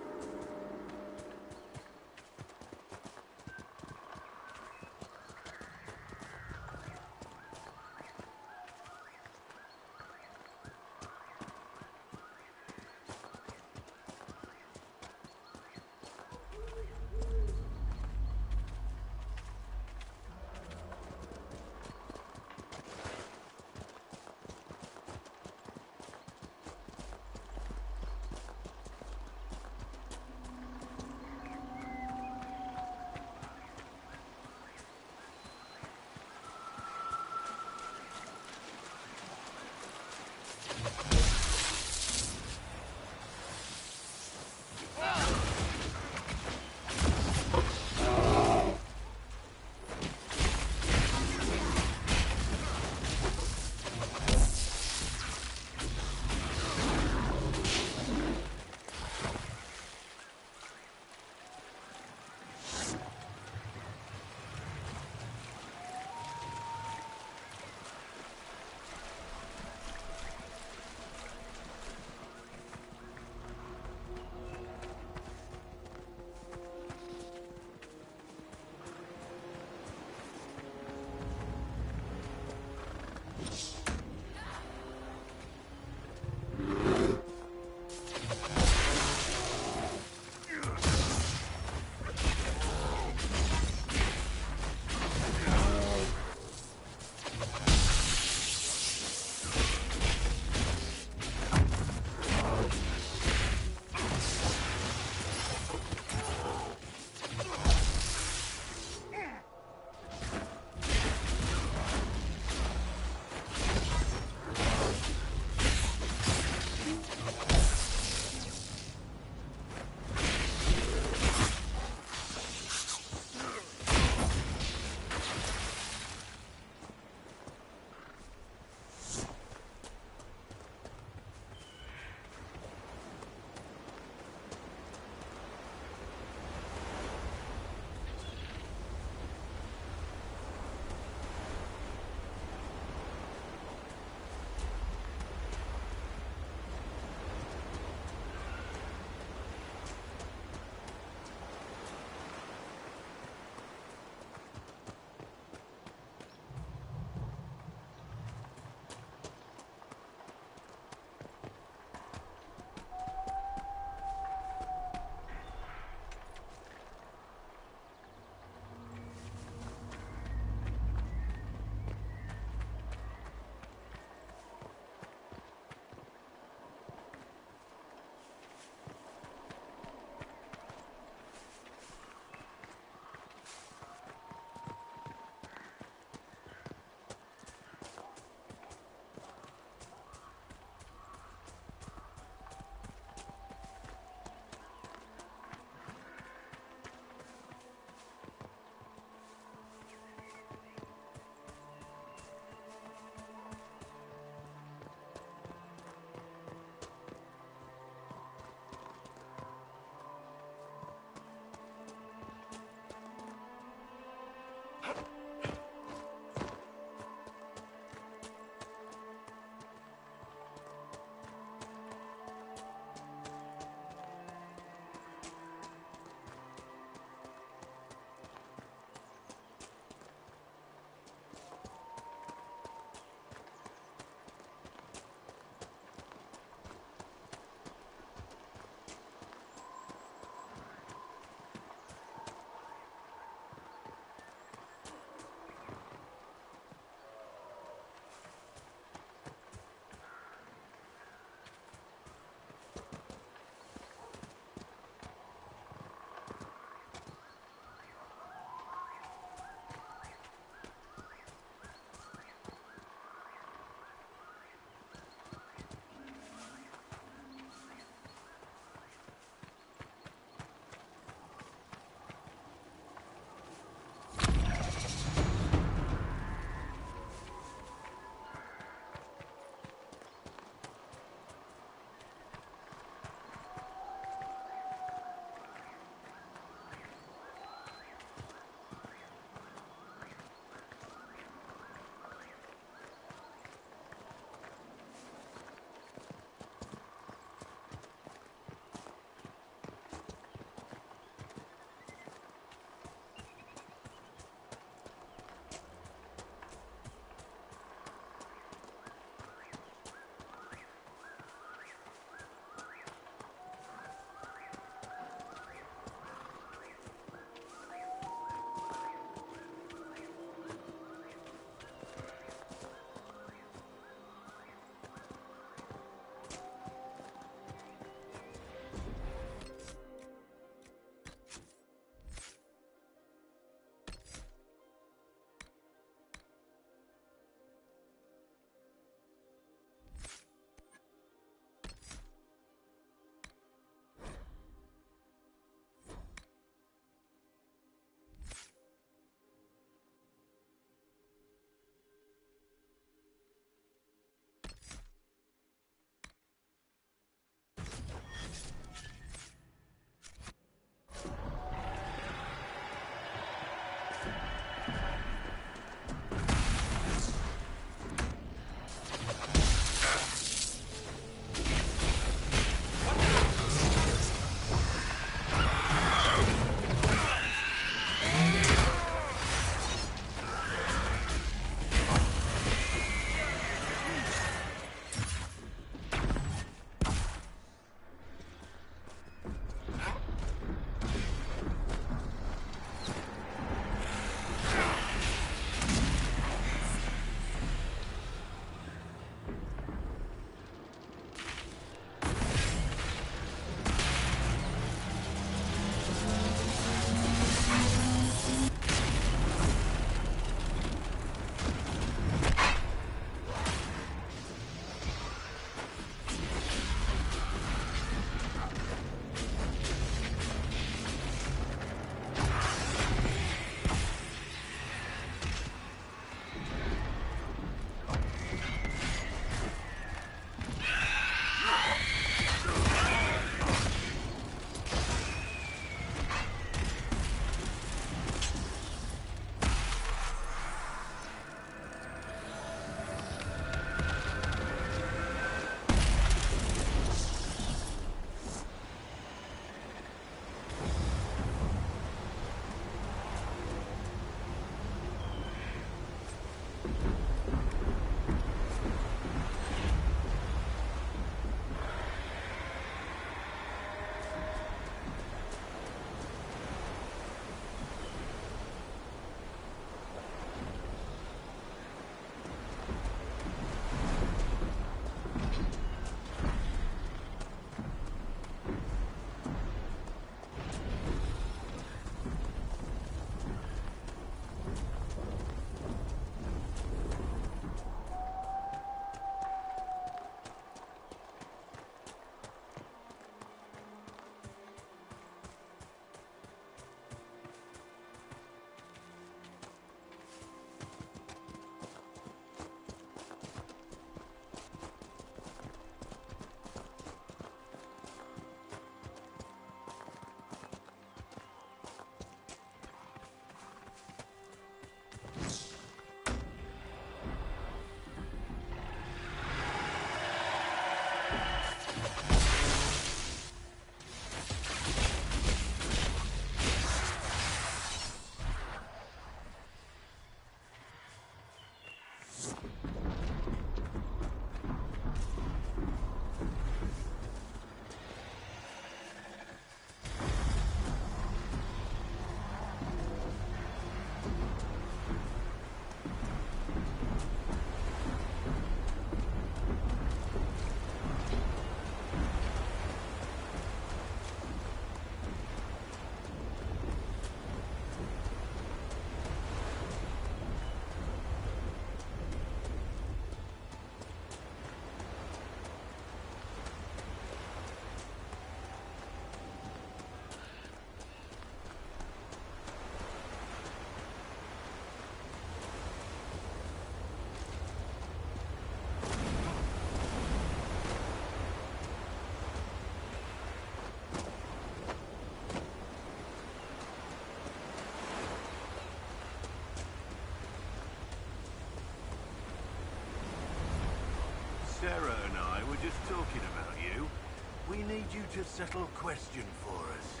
We need you to settle a question for us.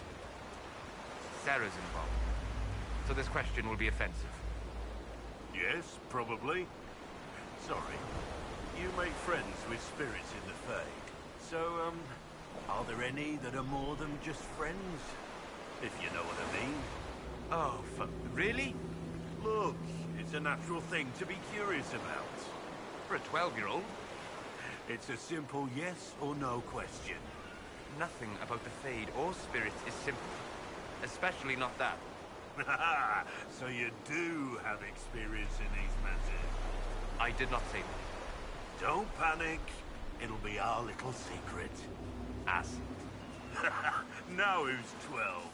Sarah's involved. So this question will be offensive. Yes, probably. Sorry. You make friends with spirits in the Fade. So, are there any that are more than just friends? If you know what I mean. Oh, really? Look, it's a natural thing to be curious about. For a 12-year-old? It's a simple yes or no question. Nothing about the Fade or spirits is simple. Especially not that. So you do have experience in these matters? I did not say that. Don't panic. It'll be our little secret. Ass. Now who's 12?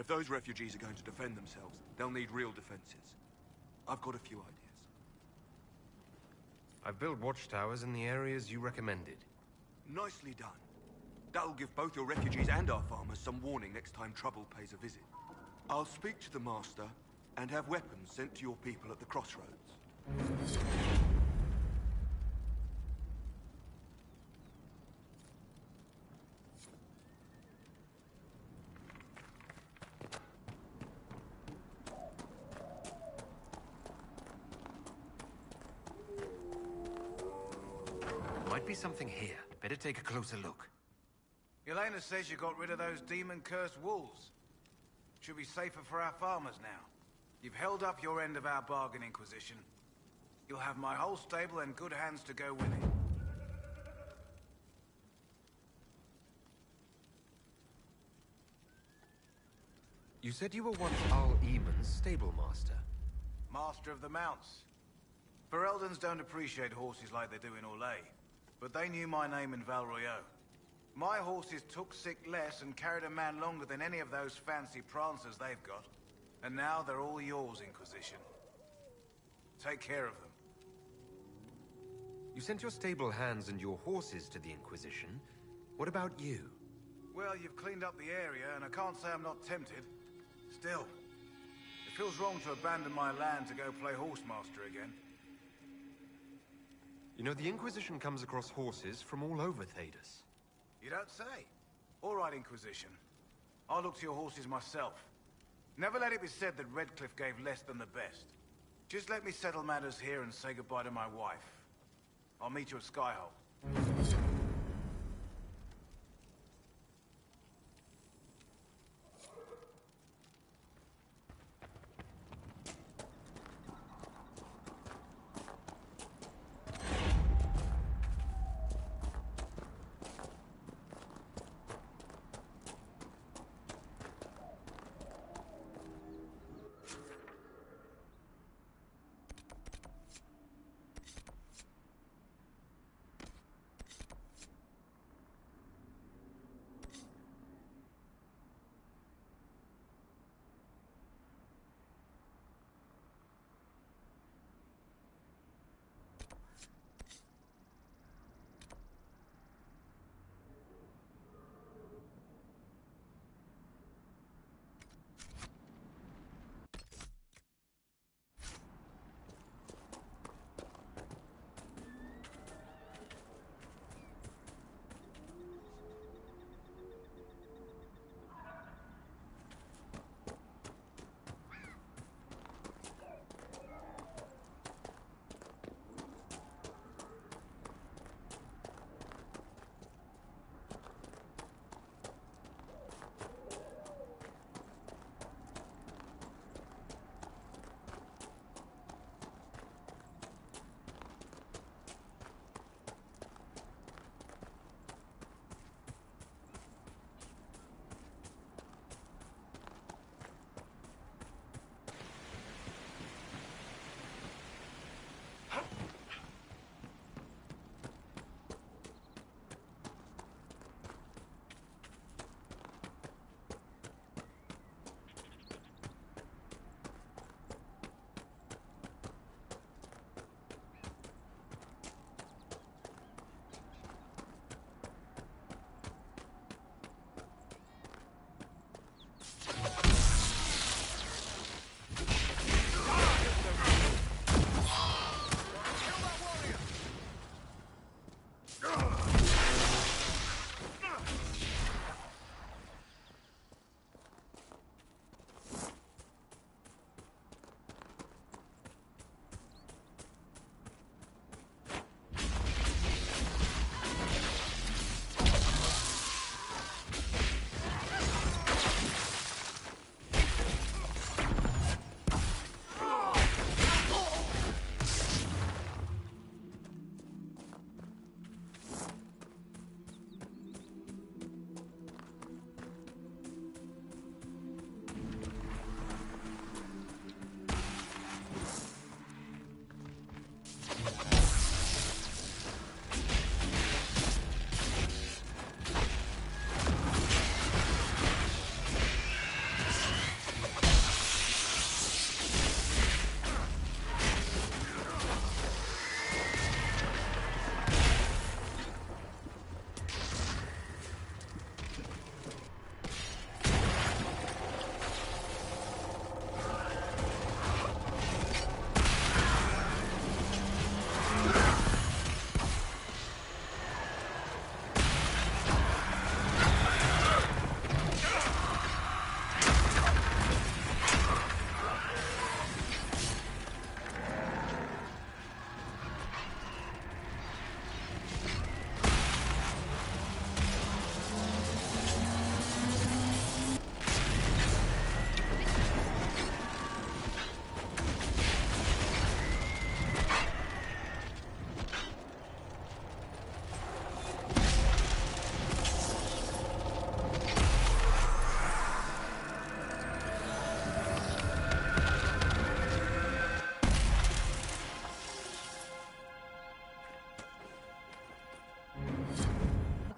If those refugees are going to defend themselves, they'll need real defenses. I've got a few ideas. I've built watchtowers in the areas you recommended. Nicely done. That'll give both your refugees and our farmers some warning next time trouble pays a visit. I'll speak to the Master and have weapons sent to your people at the crossroads. Might be something here. Better take a closer look. Yelena says you got rid of those demon-cursed wolves. Should be safer for our farmers now. You've held up your end of our bargain, Inquisition. You'll have my whole stable and good hands to go with it. You said you were once Al Eamon's stable master. Master of the mounts. Fereldans don't appreciate horses like they do in Orlais, but they knew my name in Val Royeaux. My horses took sick less and carried a man longer than any of those fancy prancers they've got. And now they're all yours, Inquisition. Take care of them. You sent your stable hands and your horses to the Inquisition. What about you? Well, you've cleaned up the area, and I can't say I'm not tempted. Still, it feels wrong to abandon my land to go play horsemaster again. You know, the Inquisition comes across horses from all over Thedas. You don't say. All right, Inquisition. I'll look to your horses myself. Never let it be said that Redcliffe gave less than the best. Just let me settle matters here and say goodbye to my wife. I'll meet you at Skyhold.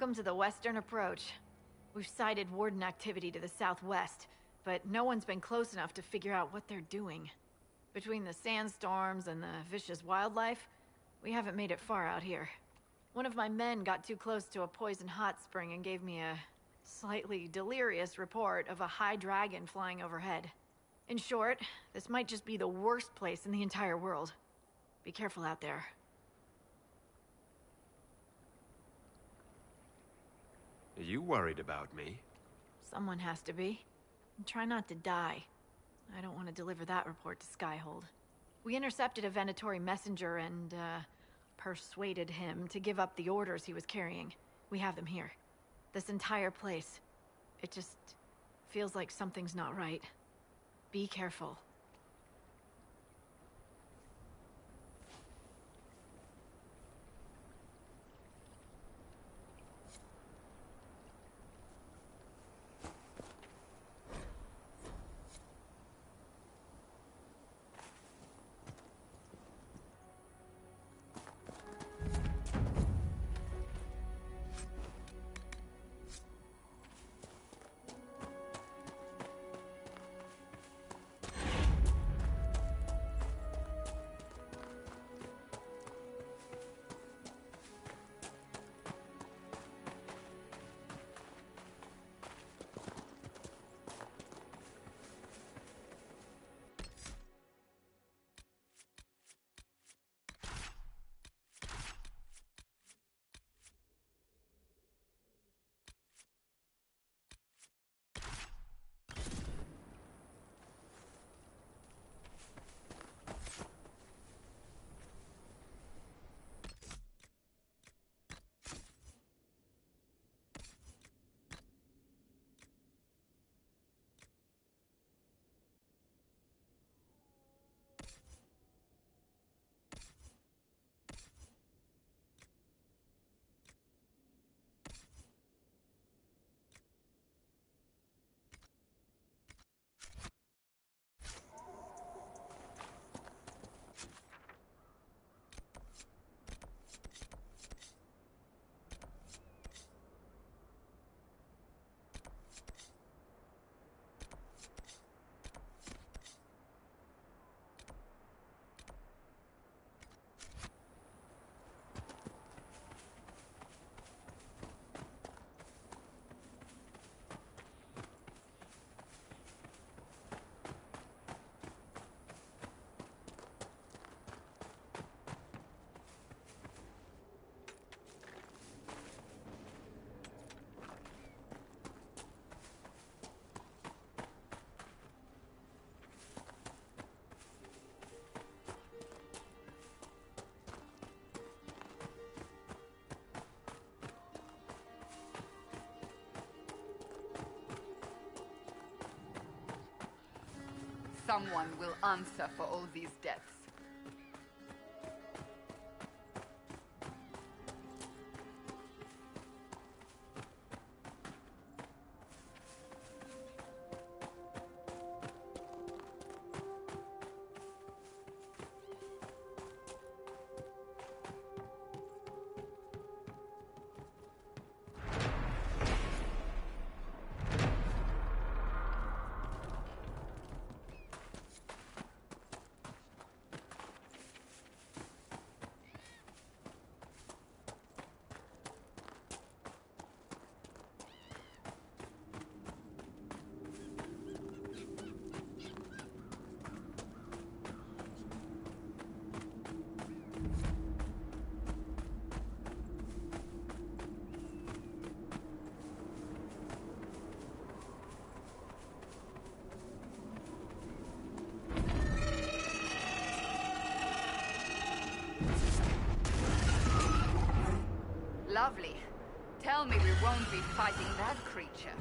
Welcome to the Western Approach. We've sighted Warden activity to the southwest, but no one's been close enough to figure out what they're doing. Between the sandstorms and the vicious wildlife, we haven't made it far out here. One of my men got too close to a poison hot spring and gave me a slightly delirious report of a high dragon flying overhead. In short, this might just be the worst place in the entire world. Be careful out there. Are you worried about me? Someone has to be. And try not to die. I don't want to deliver that report to Skyhold. We intercepted a Venatori messenger and, persuaded him to give up the orders he was carrying. We have them here. This entire place. It just feels like something's not right. Be careful. Someone will answer for all these deaths. Lovely. Tell me we won't be fighting that creature.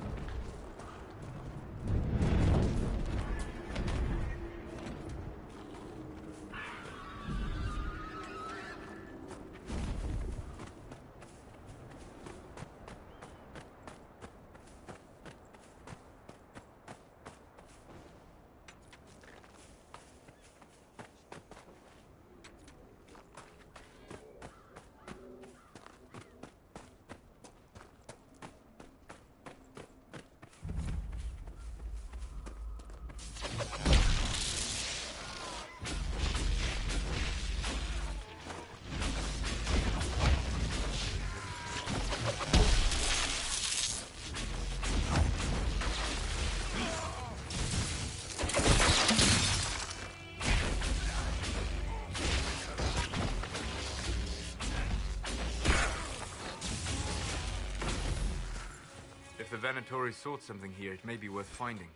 Venatori sought something here, it may be worth finding.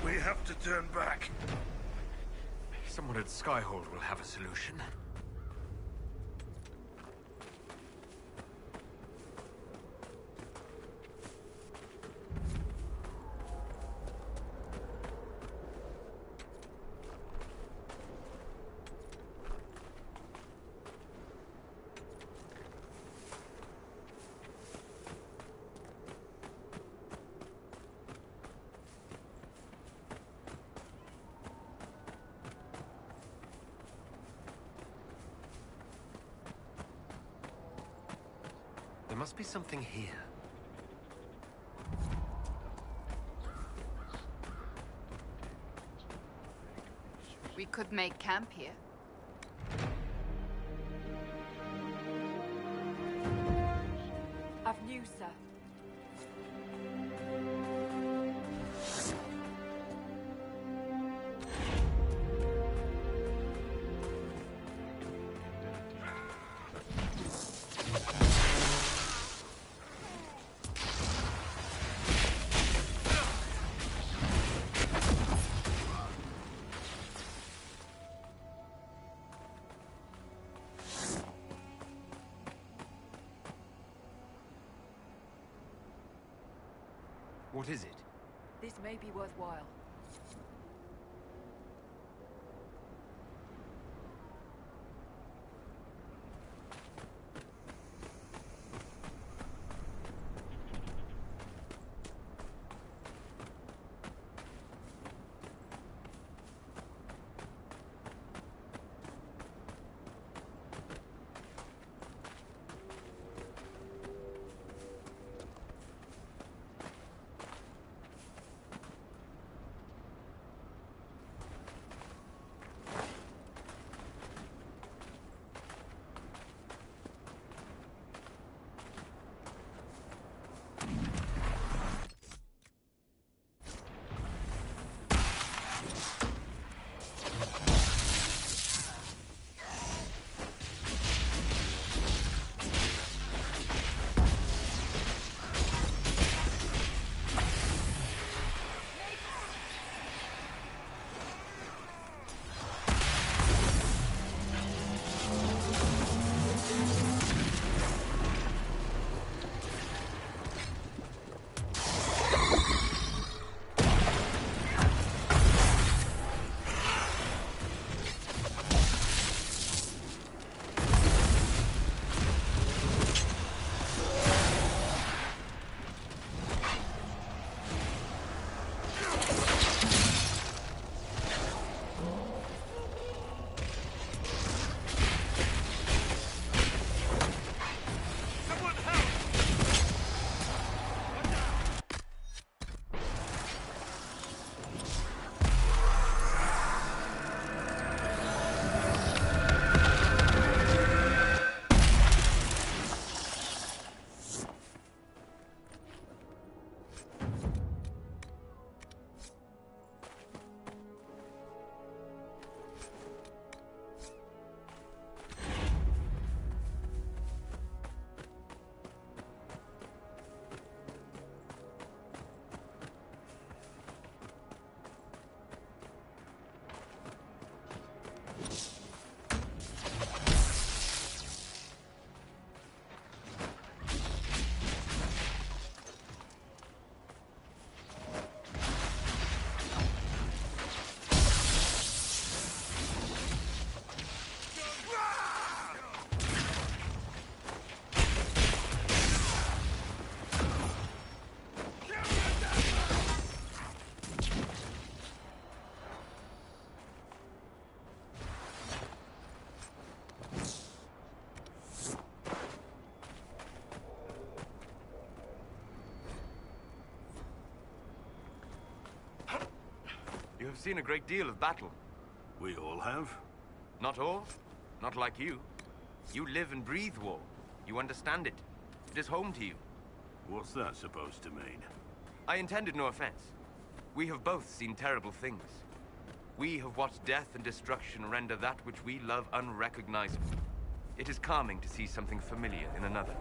We have to turn back. Someone at Skyhold will have a solution. There must be something here. We could make camp here. I've news, sir. What is it? This may be worthwhile. You have seen a great deal of battle. We all have. Not all. Not like you. You live and breathe war. You understand it. It is home to you. What's that supposed to mean? I intended no offense. We have both seen terrible things. We have watched death and destruction render that which we love unrecognizable. It is calming to see something familiar in another.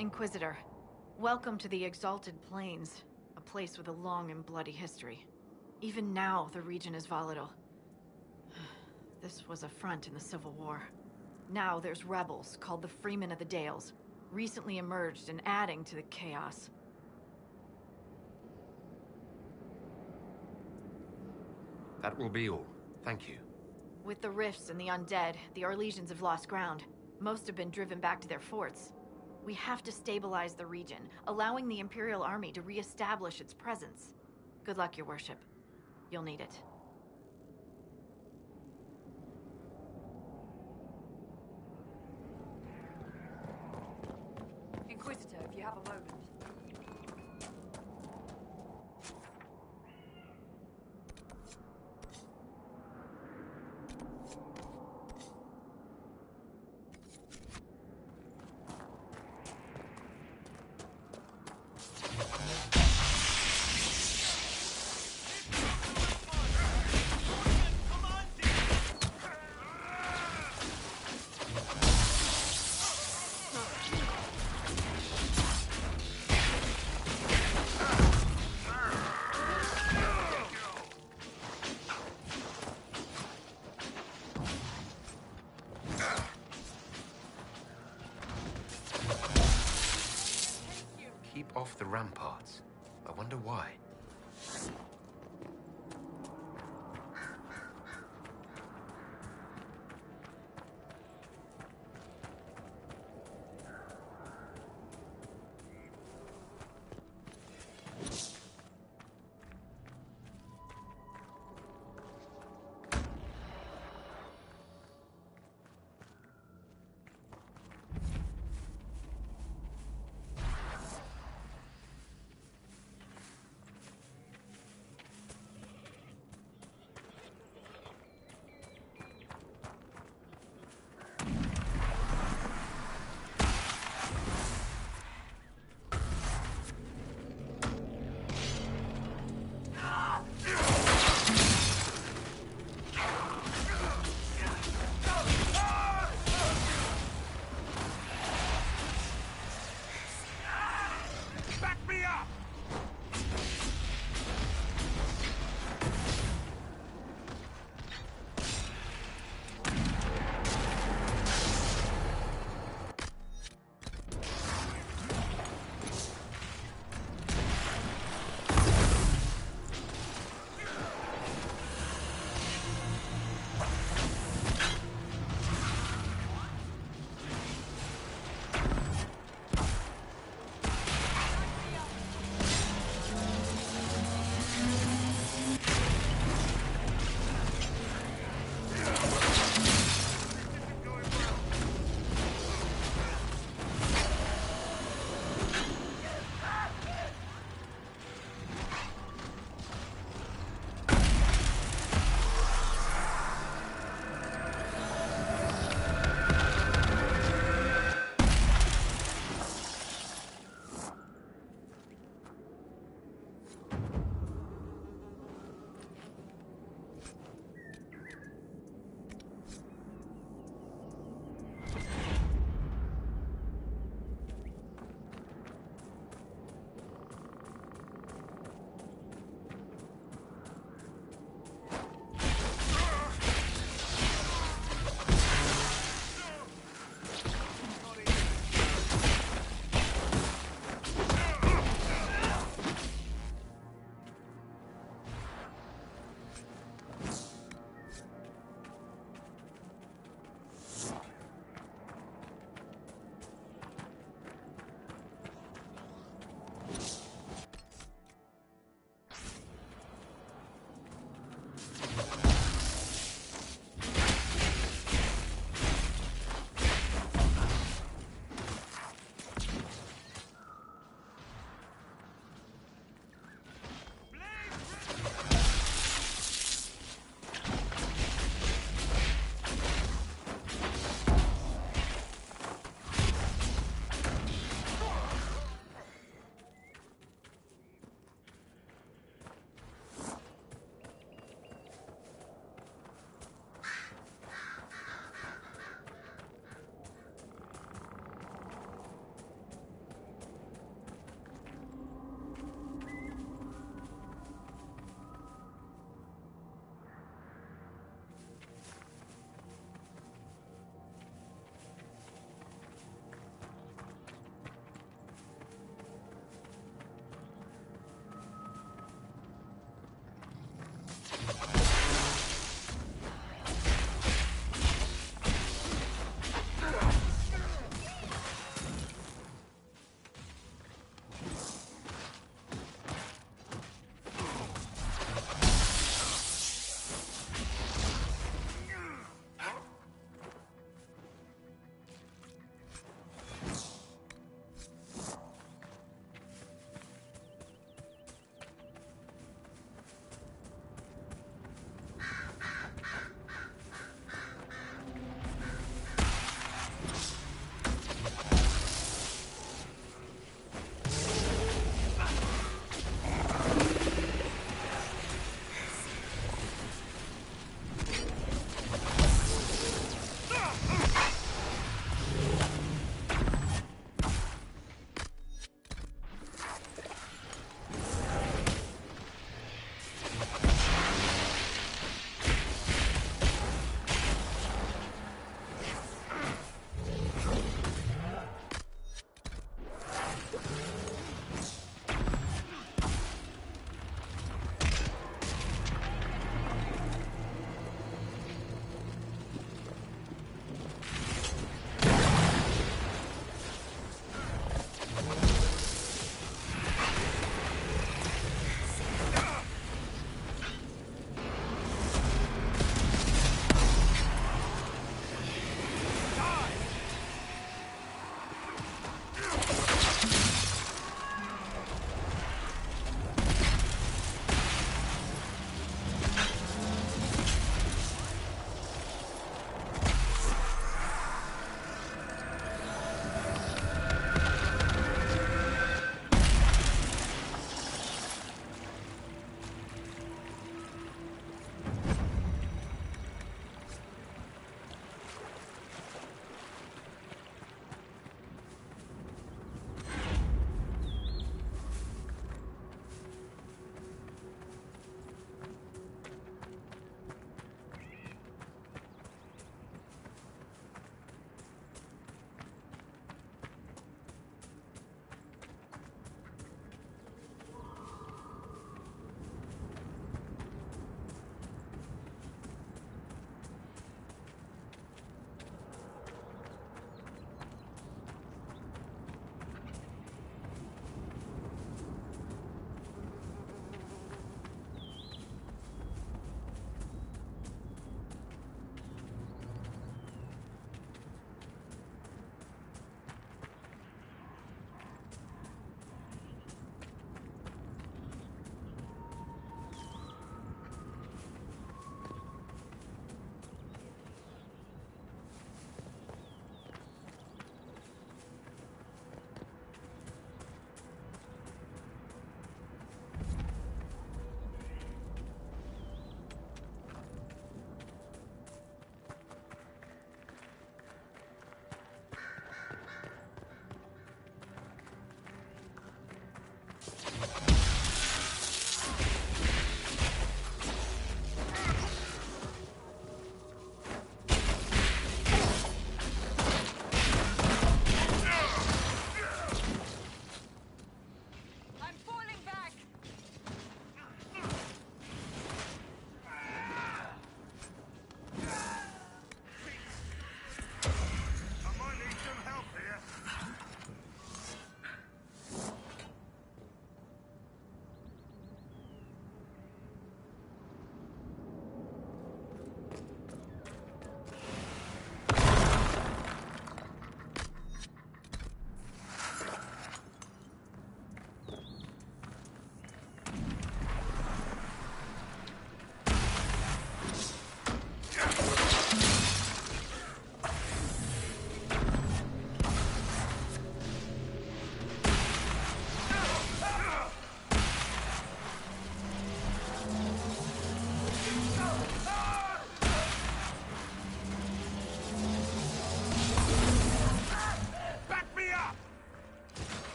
Inquisitor, welcome to the Exalted Plains, a place with a long and bloody history. Even now, the region is volatile. This was a front in the Civil War. Now there's rebels called the Freemen of the Dales, recently emerged and adding to the chaos. That will be all. Thank you. With the rifts and the undead, the Orlesians have lost ground. Most have been driven back to their forts. We have to stabilize the region, allowing the Imperial Army to re-establish its presence. Good luck, Your Worship. You'll need it. Inquisitor, if you have a moment. Keep off the ramparts. I wonder why.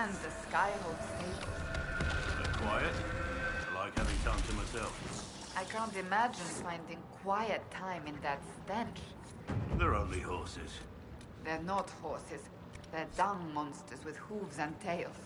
and the Skyhold stable. Quiet? I like having time to myself. I can't imagine finding quiet time in that stench. They're only horses. They're not horses. They're dung monsters with hooves and tails.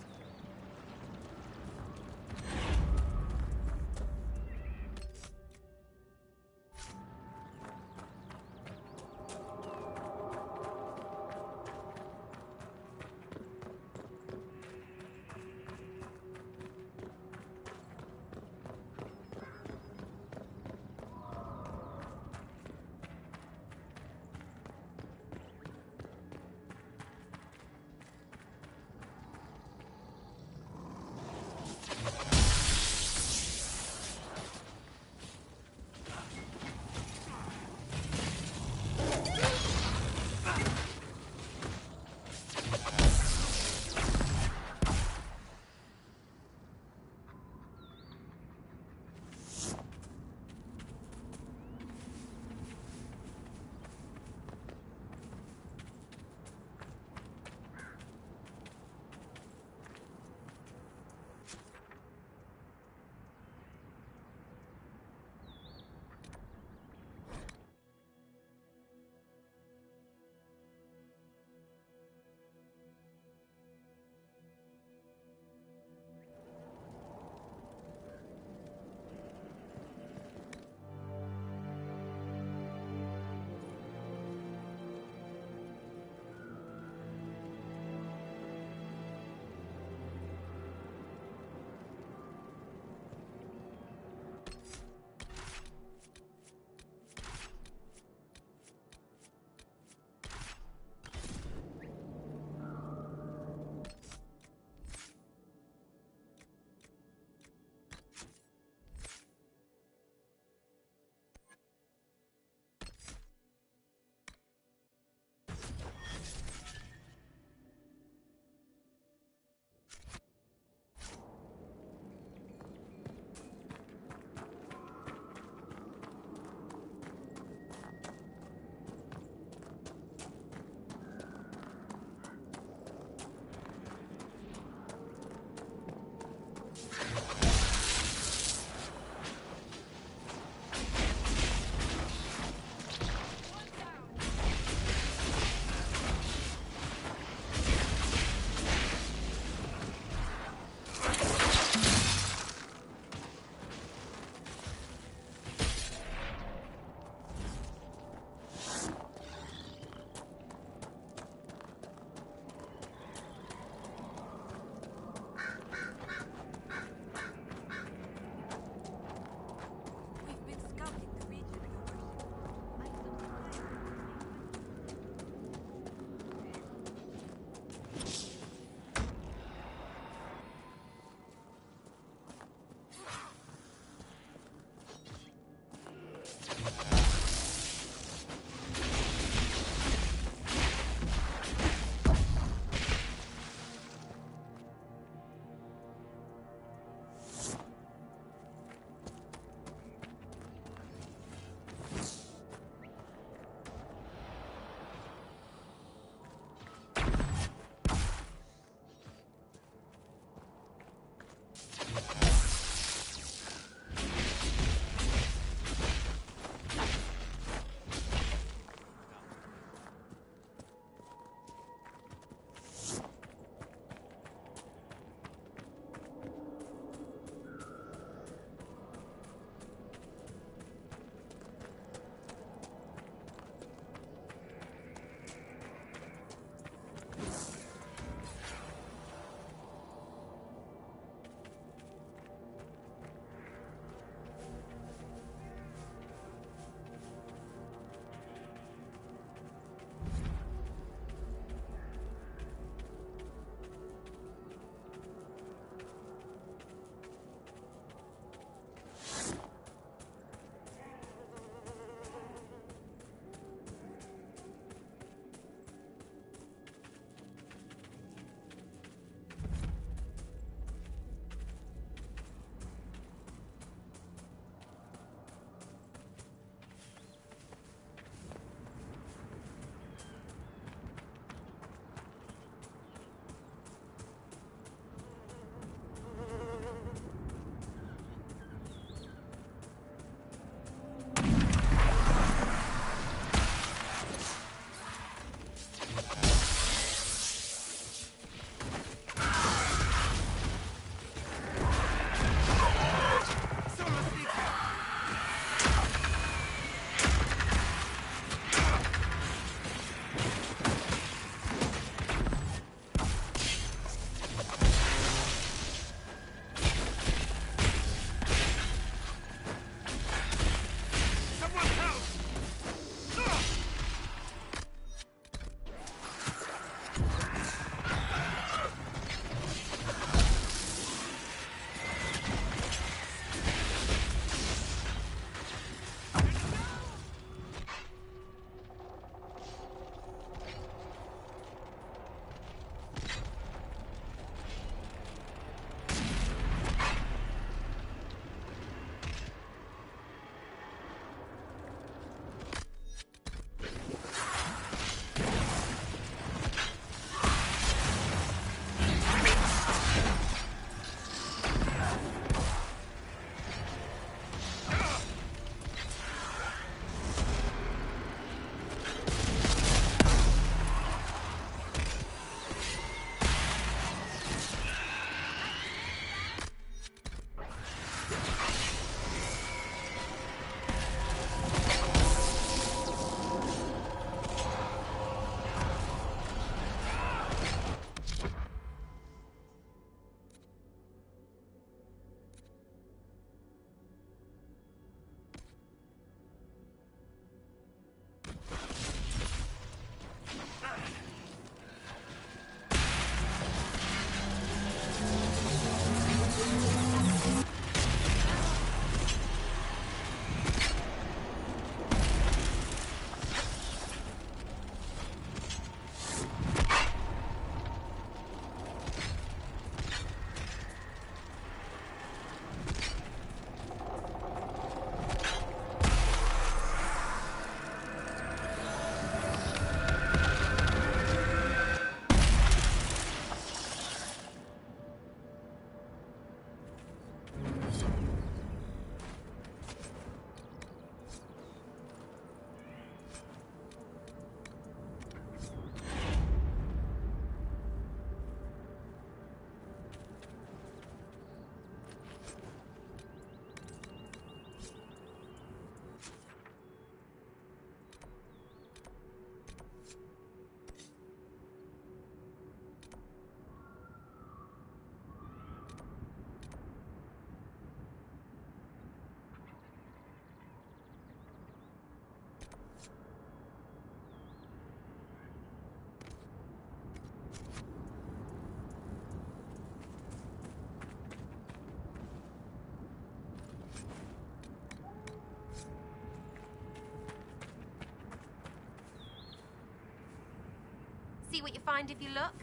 See what you find if you look.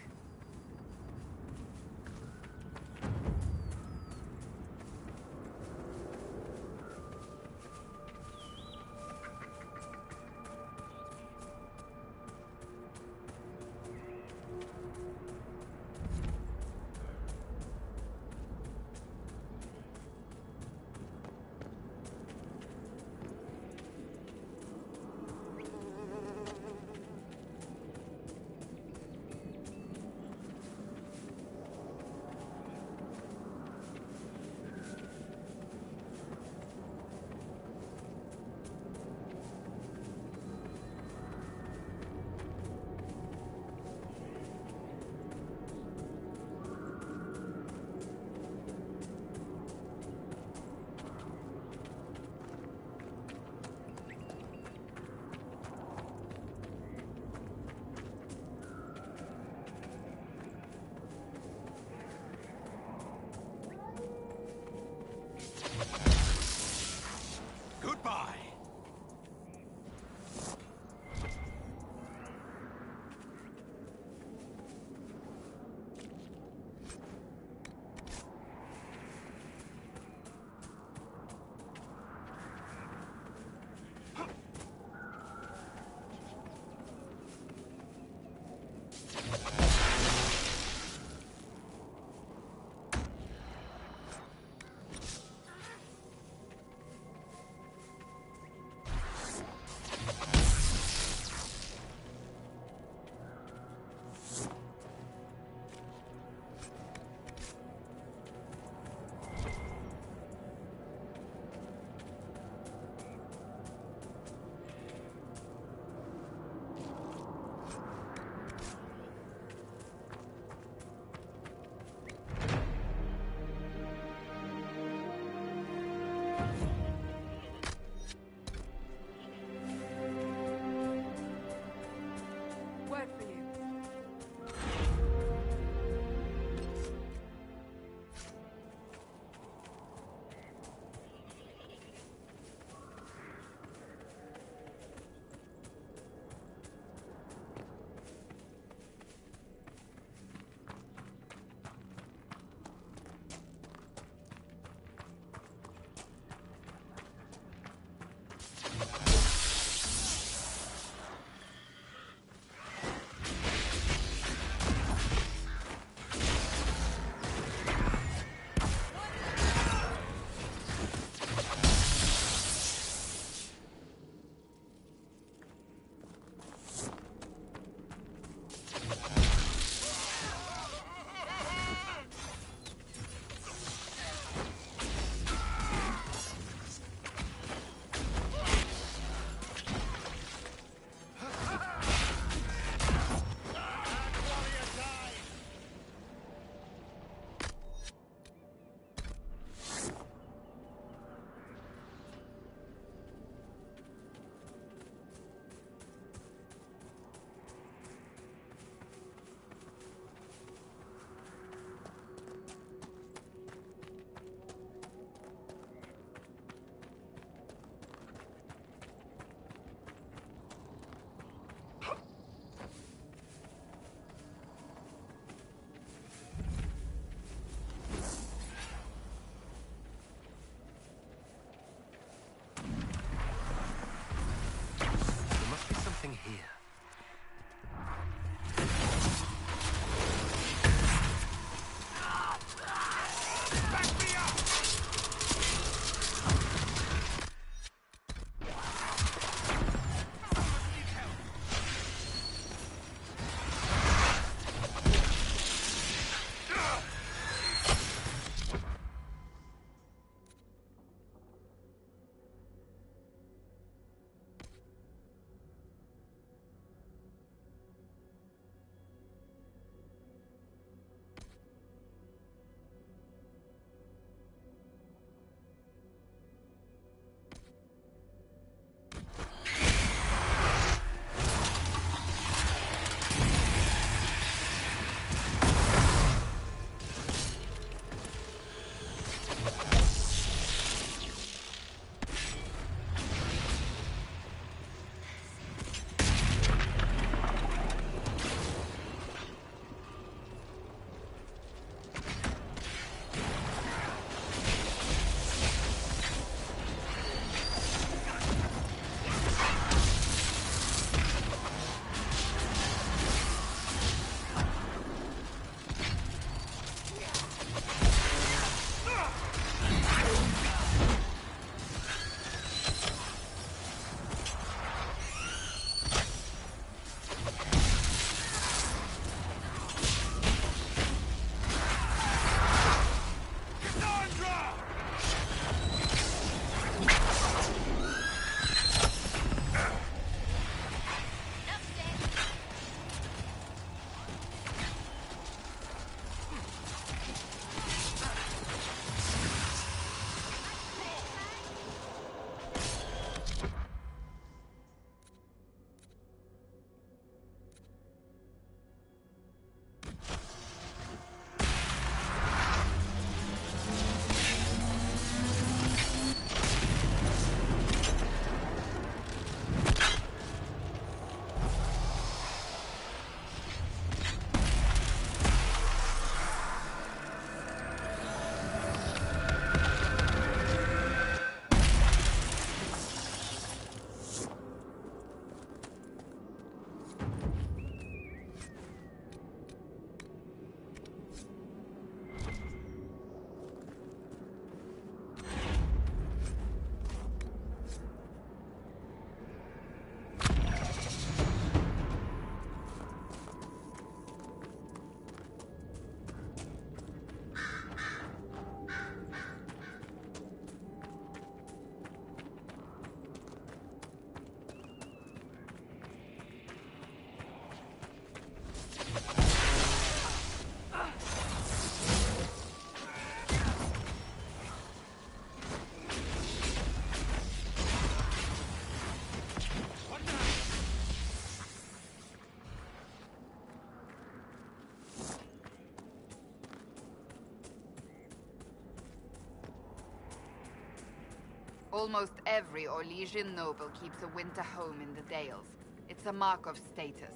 Almost every Orlesian noble keeps a winter home in the Dales. It's a mark of status.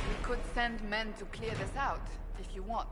We could send men to clear this out, if you want.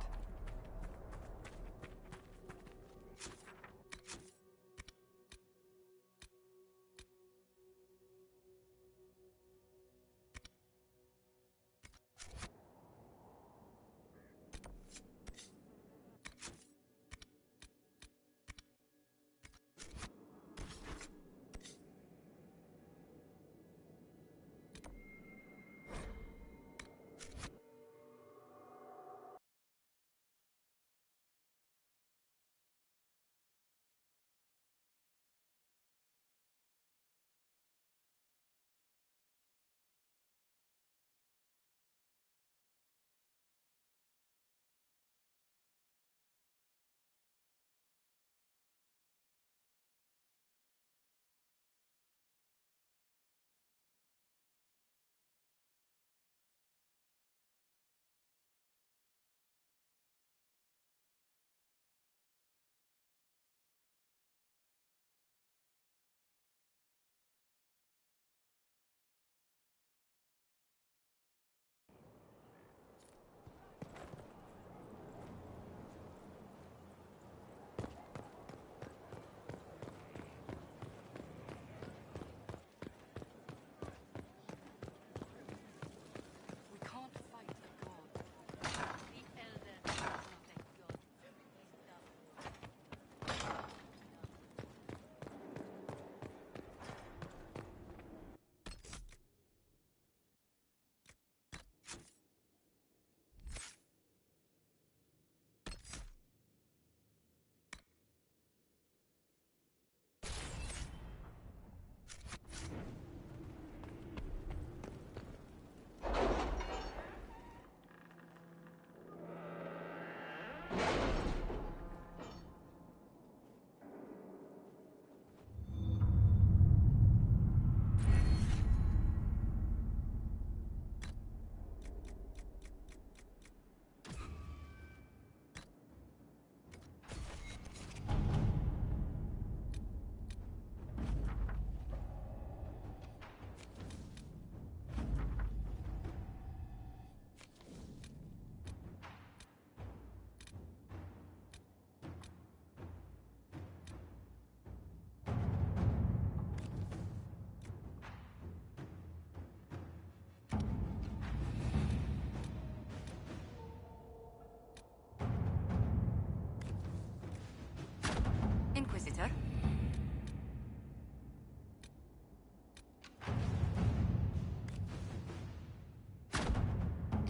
Inquisitor?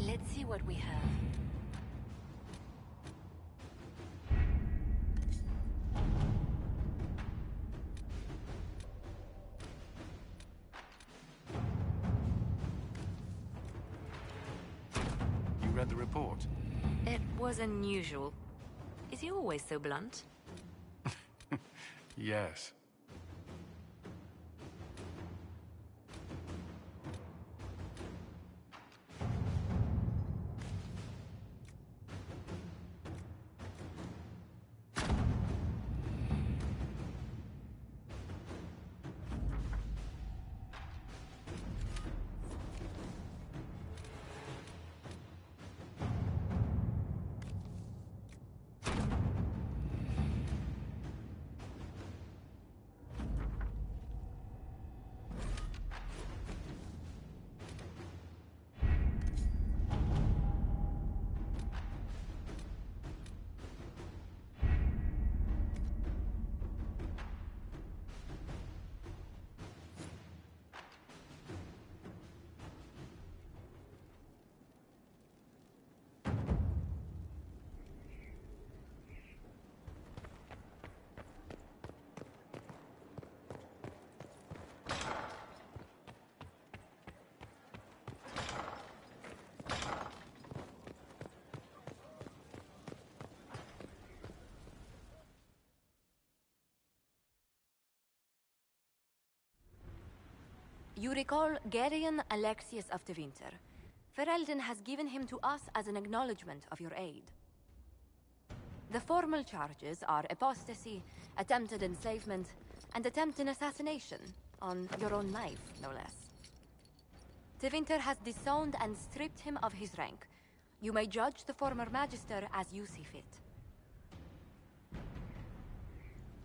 Let's see what we have. You read the report? It was unusual. Is he always so blunt? Yes. You recall Gerion Alexius of Tevinter. Ferelden has given him to us as an acknowledgement of your aid. The formal charges are apostasy, attempted enslavement, and attempted assassination, on your own life, no less. Tevinter has disowned and stripped him of his rank. You may judge the former Magister as you see fit.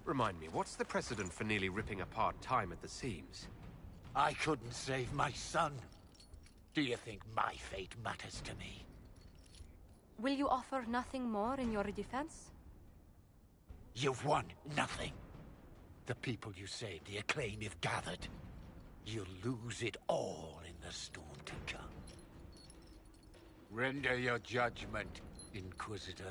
Remind me, what's the precedent for nearly ripping apart time at the seams? I couldn't save my son. Do you think my fate matters to me? Will you offer nothing more in your defense? You've won nothing. The people you saved, the acclaim you've gathered. You'll lose it all in the storm to come. Render your judgment, Inquisitor.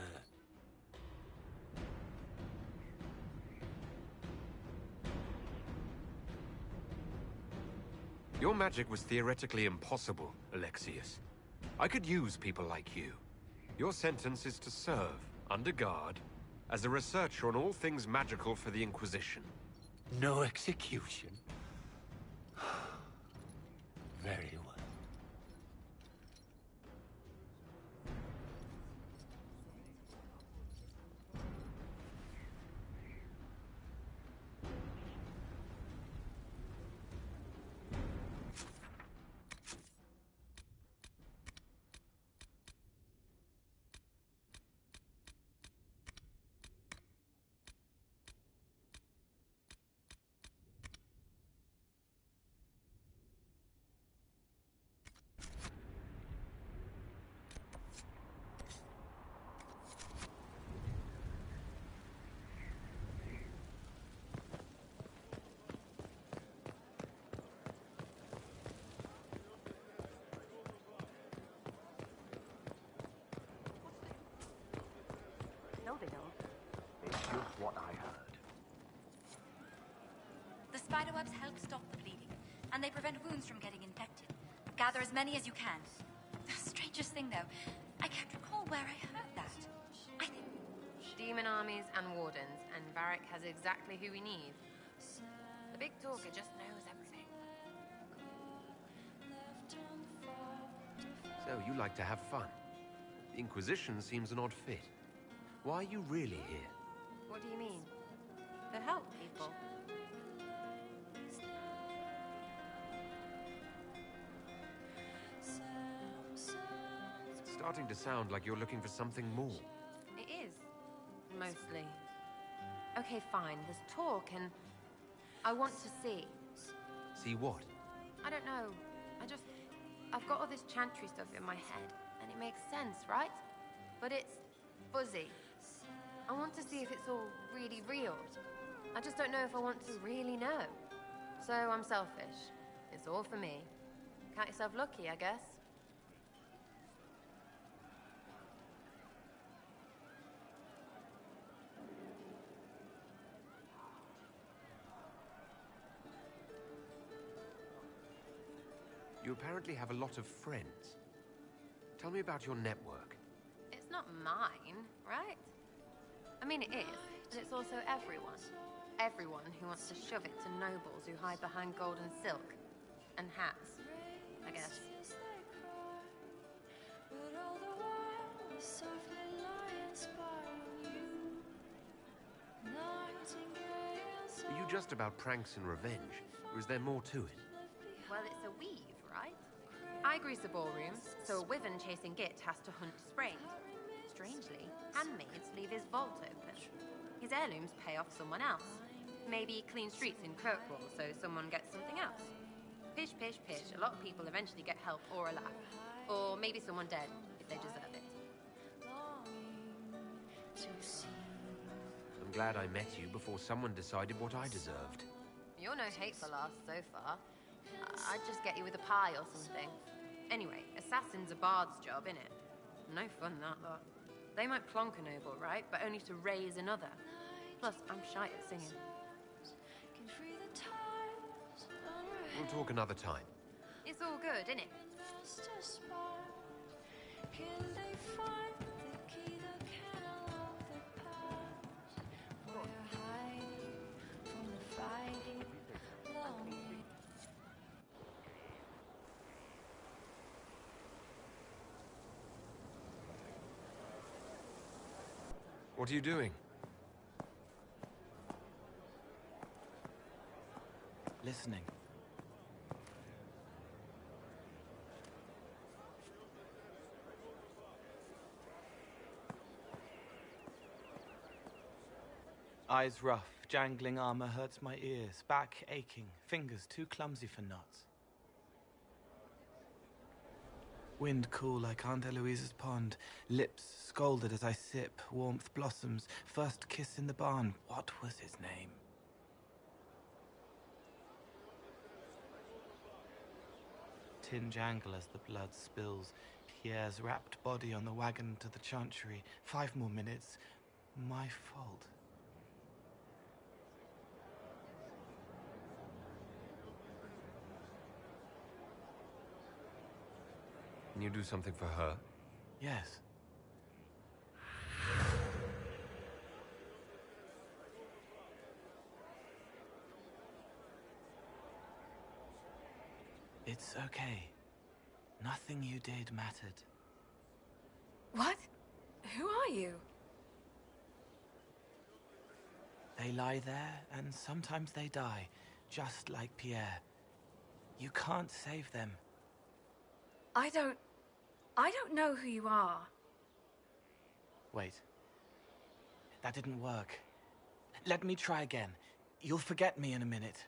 Your magic was theoretically impossible, Alexius. I could use people like you. Your sentence is to serve, under guard, as a researcher on all things magical for the Inquisition. No execution? Very well. No, they don't. It's just what I heard. The spiderwebs help stop the bleeding, and they prevent wounds from getting infected. Gather as many as you can. The strangest thing, though, I can't recall where I heard that. I think... Demon armies and wardens, and Varric has exactly who we need. The big talker just knows everything. So, you like to have fun. The Inquisition seems an odd fit. Why are you really here? What do you mean? To help people. It's starting to sound like you're looking for something more. It is. Mostly. Okay, fine. There's talk and... I want to see. See what? I don't know. I've got all this chantry stuff in my head, and it makes sense, right? But it's fuzzy. I want to see if it's all really real. I just don't know if I want to really know. So I'm selfish. It's all for me. Count yourself lucky, I guess. You apparently have a lot of friends. Tell me about your network. It's not mine, right? I mean, it is, but it's also everyone. Everyone who wants to shove it to nobles who hide behind gold and silk. And hats, I guess. Are you just about pranks and revenge, or is there more to it? Well, it's a weave, right? I grease a ballroom, so a wyvern chasing Git has to hunt sprained. Strangely, handmaids leave his vault open. His heirlooms pay off someone else. Maybe clean streets in Kirkwall so someone gets something else. Pish, pish, pish. A lot of people eventually get help or a laugh. Or maybe someone dead, if they deserve it. I'm glad I met you before someone decided what I deserved. You're no hateful ass so far. I'd just get you with a pie or something. Anyway, assassin's a bard's job, innit? No fun, that lot. They might plonk a noble, right? But only to raise another. Plus, I'm shy at singing. We'll talk another time. It's all good, innit? What are you doing? Listening. Eyes rough, jangling armor hurts my ears, back aching, fingers too clumsy for knots. Wind cool like Aunt Eloise's pond, lips scalded as I sip, warmth blossoms, first kiss in the barn, what was his name? Tin jangle as the blood spills, Pierre's wrapped body on the wagon to the chantry, 5 more minutes, my fault. Can you do something for her? Yes. It's okay. Nothing you did mattered. What? Who are you? They lie there, and sometimes they die, just like Pierre. You can't save them. I don't know who you are. Wait. That didn't work. Let me try again. You'll forget me in a minute.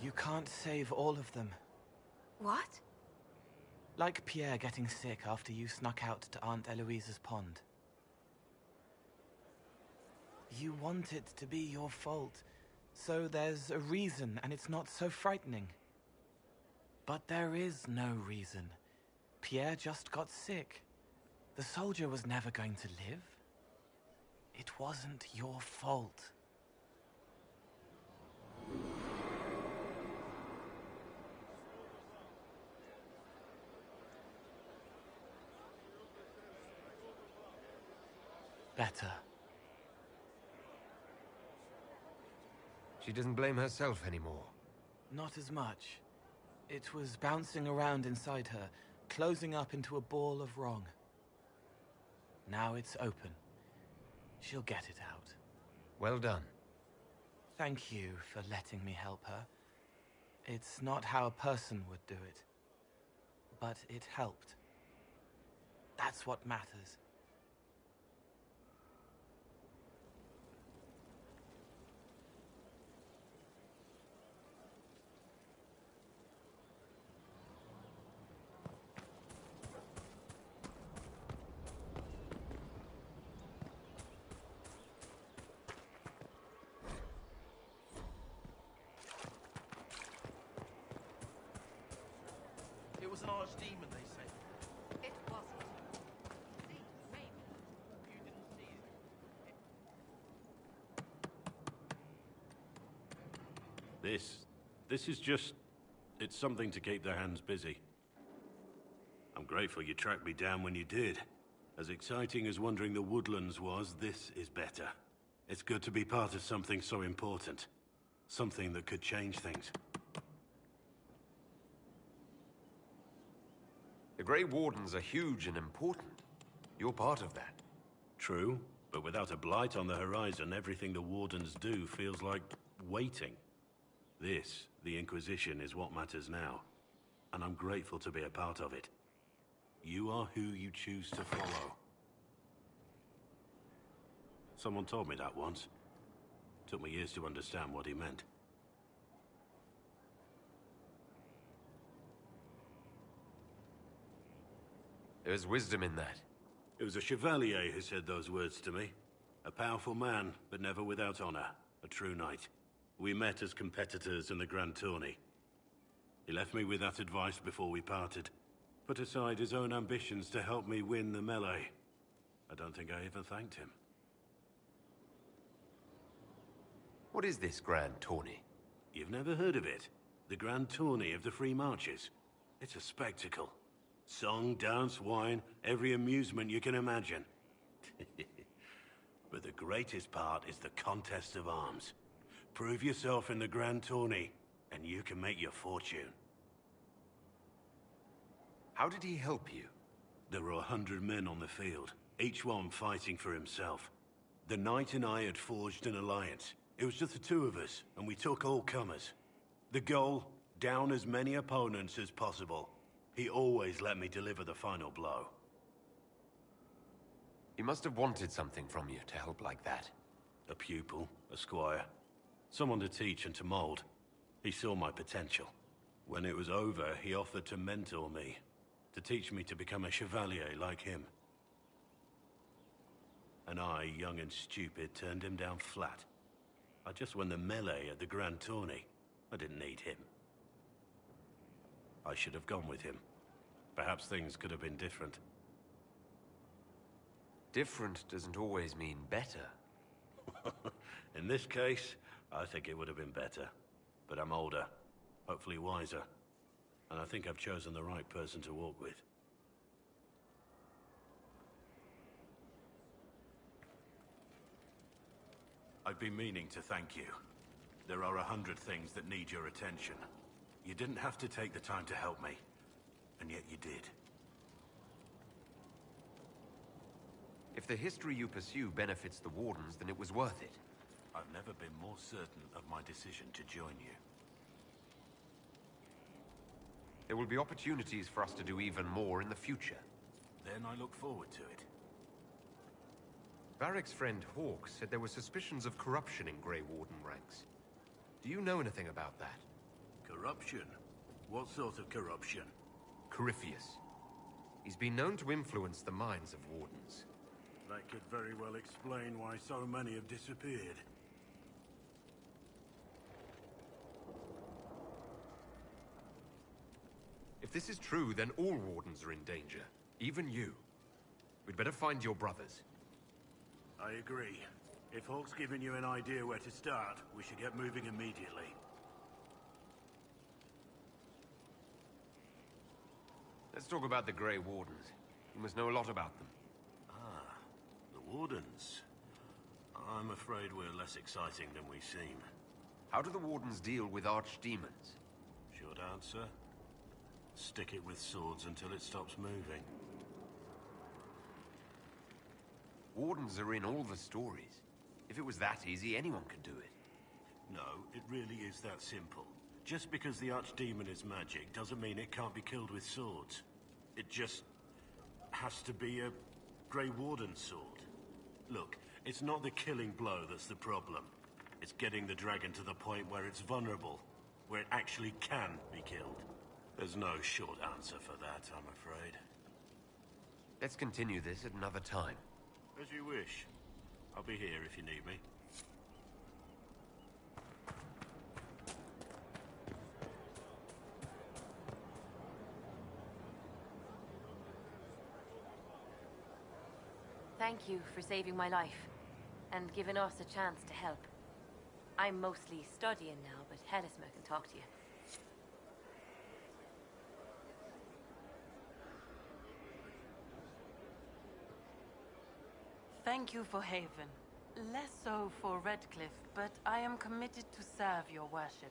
You can't save all of them. What? Like Pierre getting sick after you snuck out to Aunt Eloise's pond. You want it to be your fault, so there's a reason and it's not so frightening. But there is no reason. Pierre just got sick. The soldier was never going to live. It wasn't your fault. Better. She doesn't blame herself anymore. Not as much. It was bouncing around inside her, closing up into a ball of wrong. Now it's open. She'll get it out. Well done. Thank you for letting me help her. It's not how a person would do it. But it helped. That's what matters. It was an archdemon, they say. It wasn't. See, maybe. You didn't see it. This is just... it's something to keep their hands busy. I'm grateful you tracked me down when you did. As exciting as wandering the woodlands was, this is better. It's good to be part of something so important. Something that could change things. The Grey Wardens are huge and important. You're part of that. True, but without a blight on the horizon, everything the Wardens do feels like waiting. This, the Inquisition, is what matters now. And I'm grateful to be a part of it. You are who you choose to follow. Someone told me that once. Took me years to understand what he meant. There's wisdom in that. It was a chevalier who said those words to me. A powerful man, but never without honor. A true knight. We met as competitors in the Grand Tourney. He left me with that advice before we parted. Put aside his own ambitions to help me win the melee. I don't think I even thanked him. What is this Grand Tourney? You've never heard of it? The Grand Tourney of the Free Marches. It's a spectacle. Song, dance, wine, every amusement you can imagine. But the greatest part is the contest of arms. Prove yourself in the Grand Tourney, and you can make your fortune. How did he help you? There were 100 men on the field, each one fighting for himself. The Knight and I had forged an alliance. It was just the two of us, and we took all comers. The goal, down as many opponents as possible. He always let me deliver the final blow. He must have wanted something from you to help like that. A pupil, a squire. Someone to teach and to mold. He saw my potential. When it was over, he offered to mentor me. To teach me to become a chevalier like him. And I, young and stupid, turned him down flat. I just won the melee at the Grand Tourney. I didn't need him. I should have gone with him. Perhaps things could have been different. Different doesn't always mean better. In this case, I think it would have been better. But I'm older, hopefully wiser. And I think I've chosen the right person to walk with. I've been meaning to thank you. There are 100 things that need your attention. You didn't have to take the time to help me, and yet you did. If the history you pursue benefits the Wardens, then it was worth it. I've never been more certain of my decision to join you. There will be opportunities for us to do even more in the future. Then I look forward to it. Varric's friend Hawke said there were suspicions of corruption in Grey Warden ranks. Do you know anything about that? Corruption? What sort of corruption? Corypheus. He's been known to influence the minds of Wardens. That could very well explain why so many have disappeared. If this is true, then all Wardens are in danger. Even you. We'd better find your brothers. I agree. If Hawke's given you an idea where to start, we should get moving immediately. Let's talk about the Grey Wardens. You must know a lot about them. Ah, the Wardens. I'm afraid we're less exciting than we seem. How do the Wardens deal with archdemons? Short answer. Stick it with swords until it stops moving. Wardens are in all the stories. If it was that easy, anyone could do it. No, it really is that simple. Just because the archdemon is magic doesn't mean it can't be killed with swords. It just has to be a Grey Warden sword. Look, it's not the killing blow that's the problem. It's getting the dragon to the point where it's vulnerable, where it actually can be killed. There's no short answer for that, I'm afraid. Let's continue this at another time. As you wish. I'll be here if you need me. Thank you for saving my life, and giving us a chance to help. I'm mostly studying now, but Hellesma can talk to you. Thank you for Haven. Less so for Redcliffe, but I am committed to serve your worship.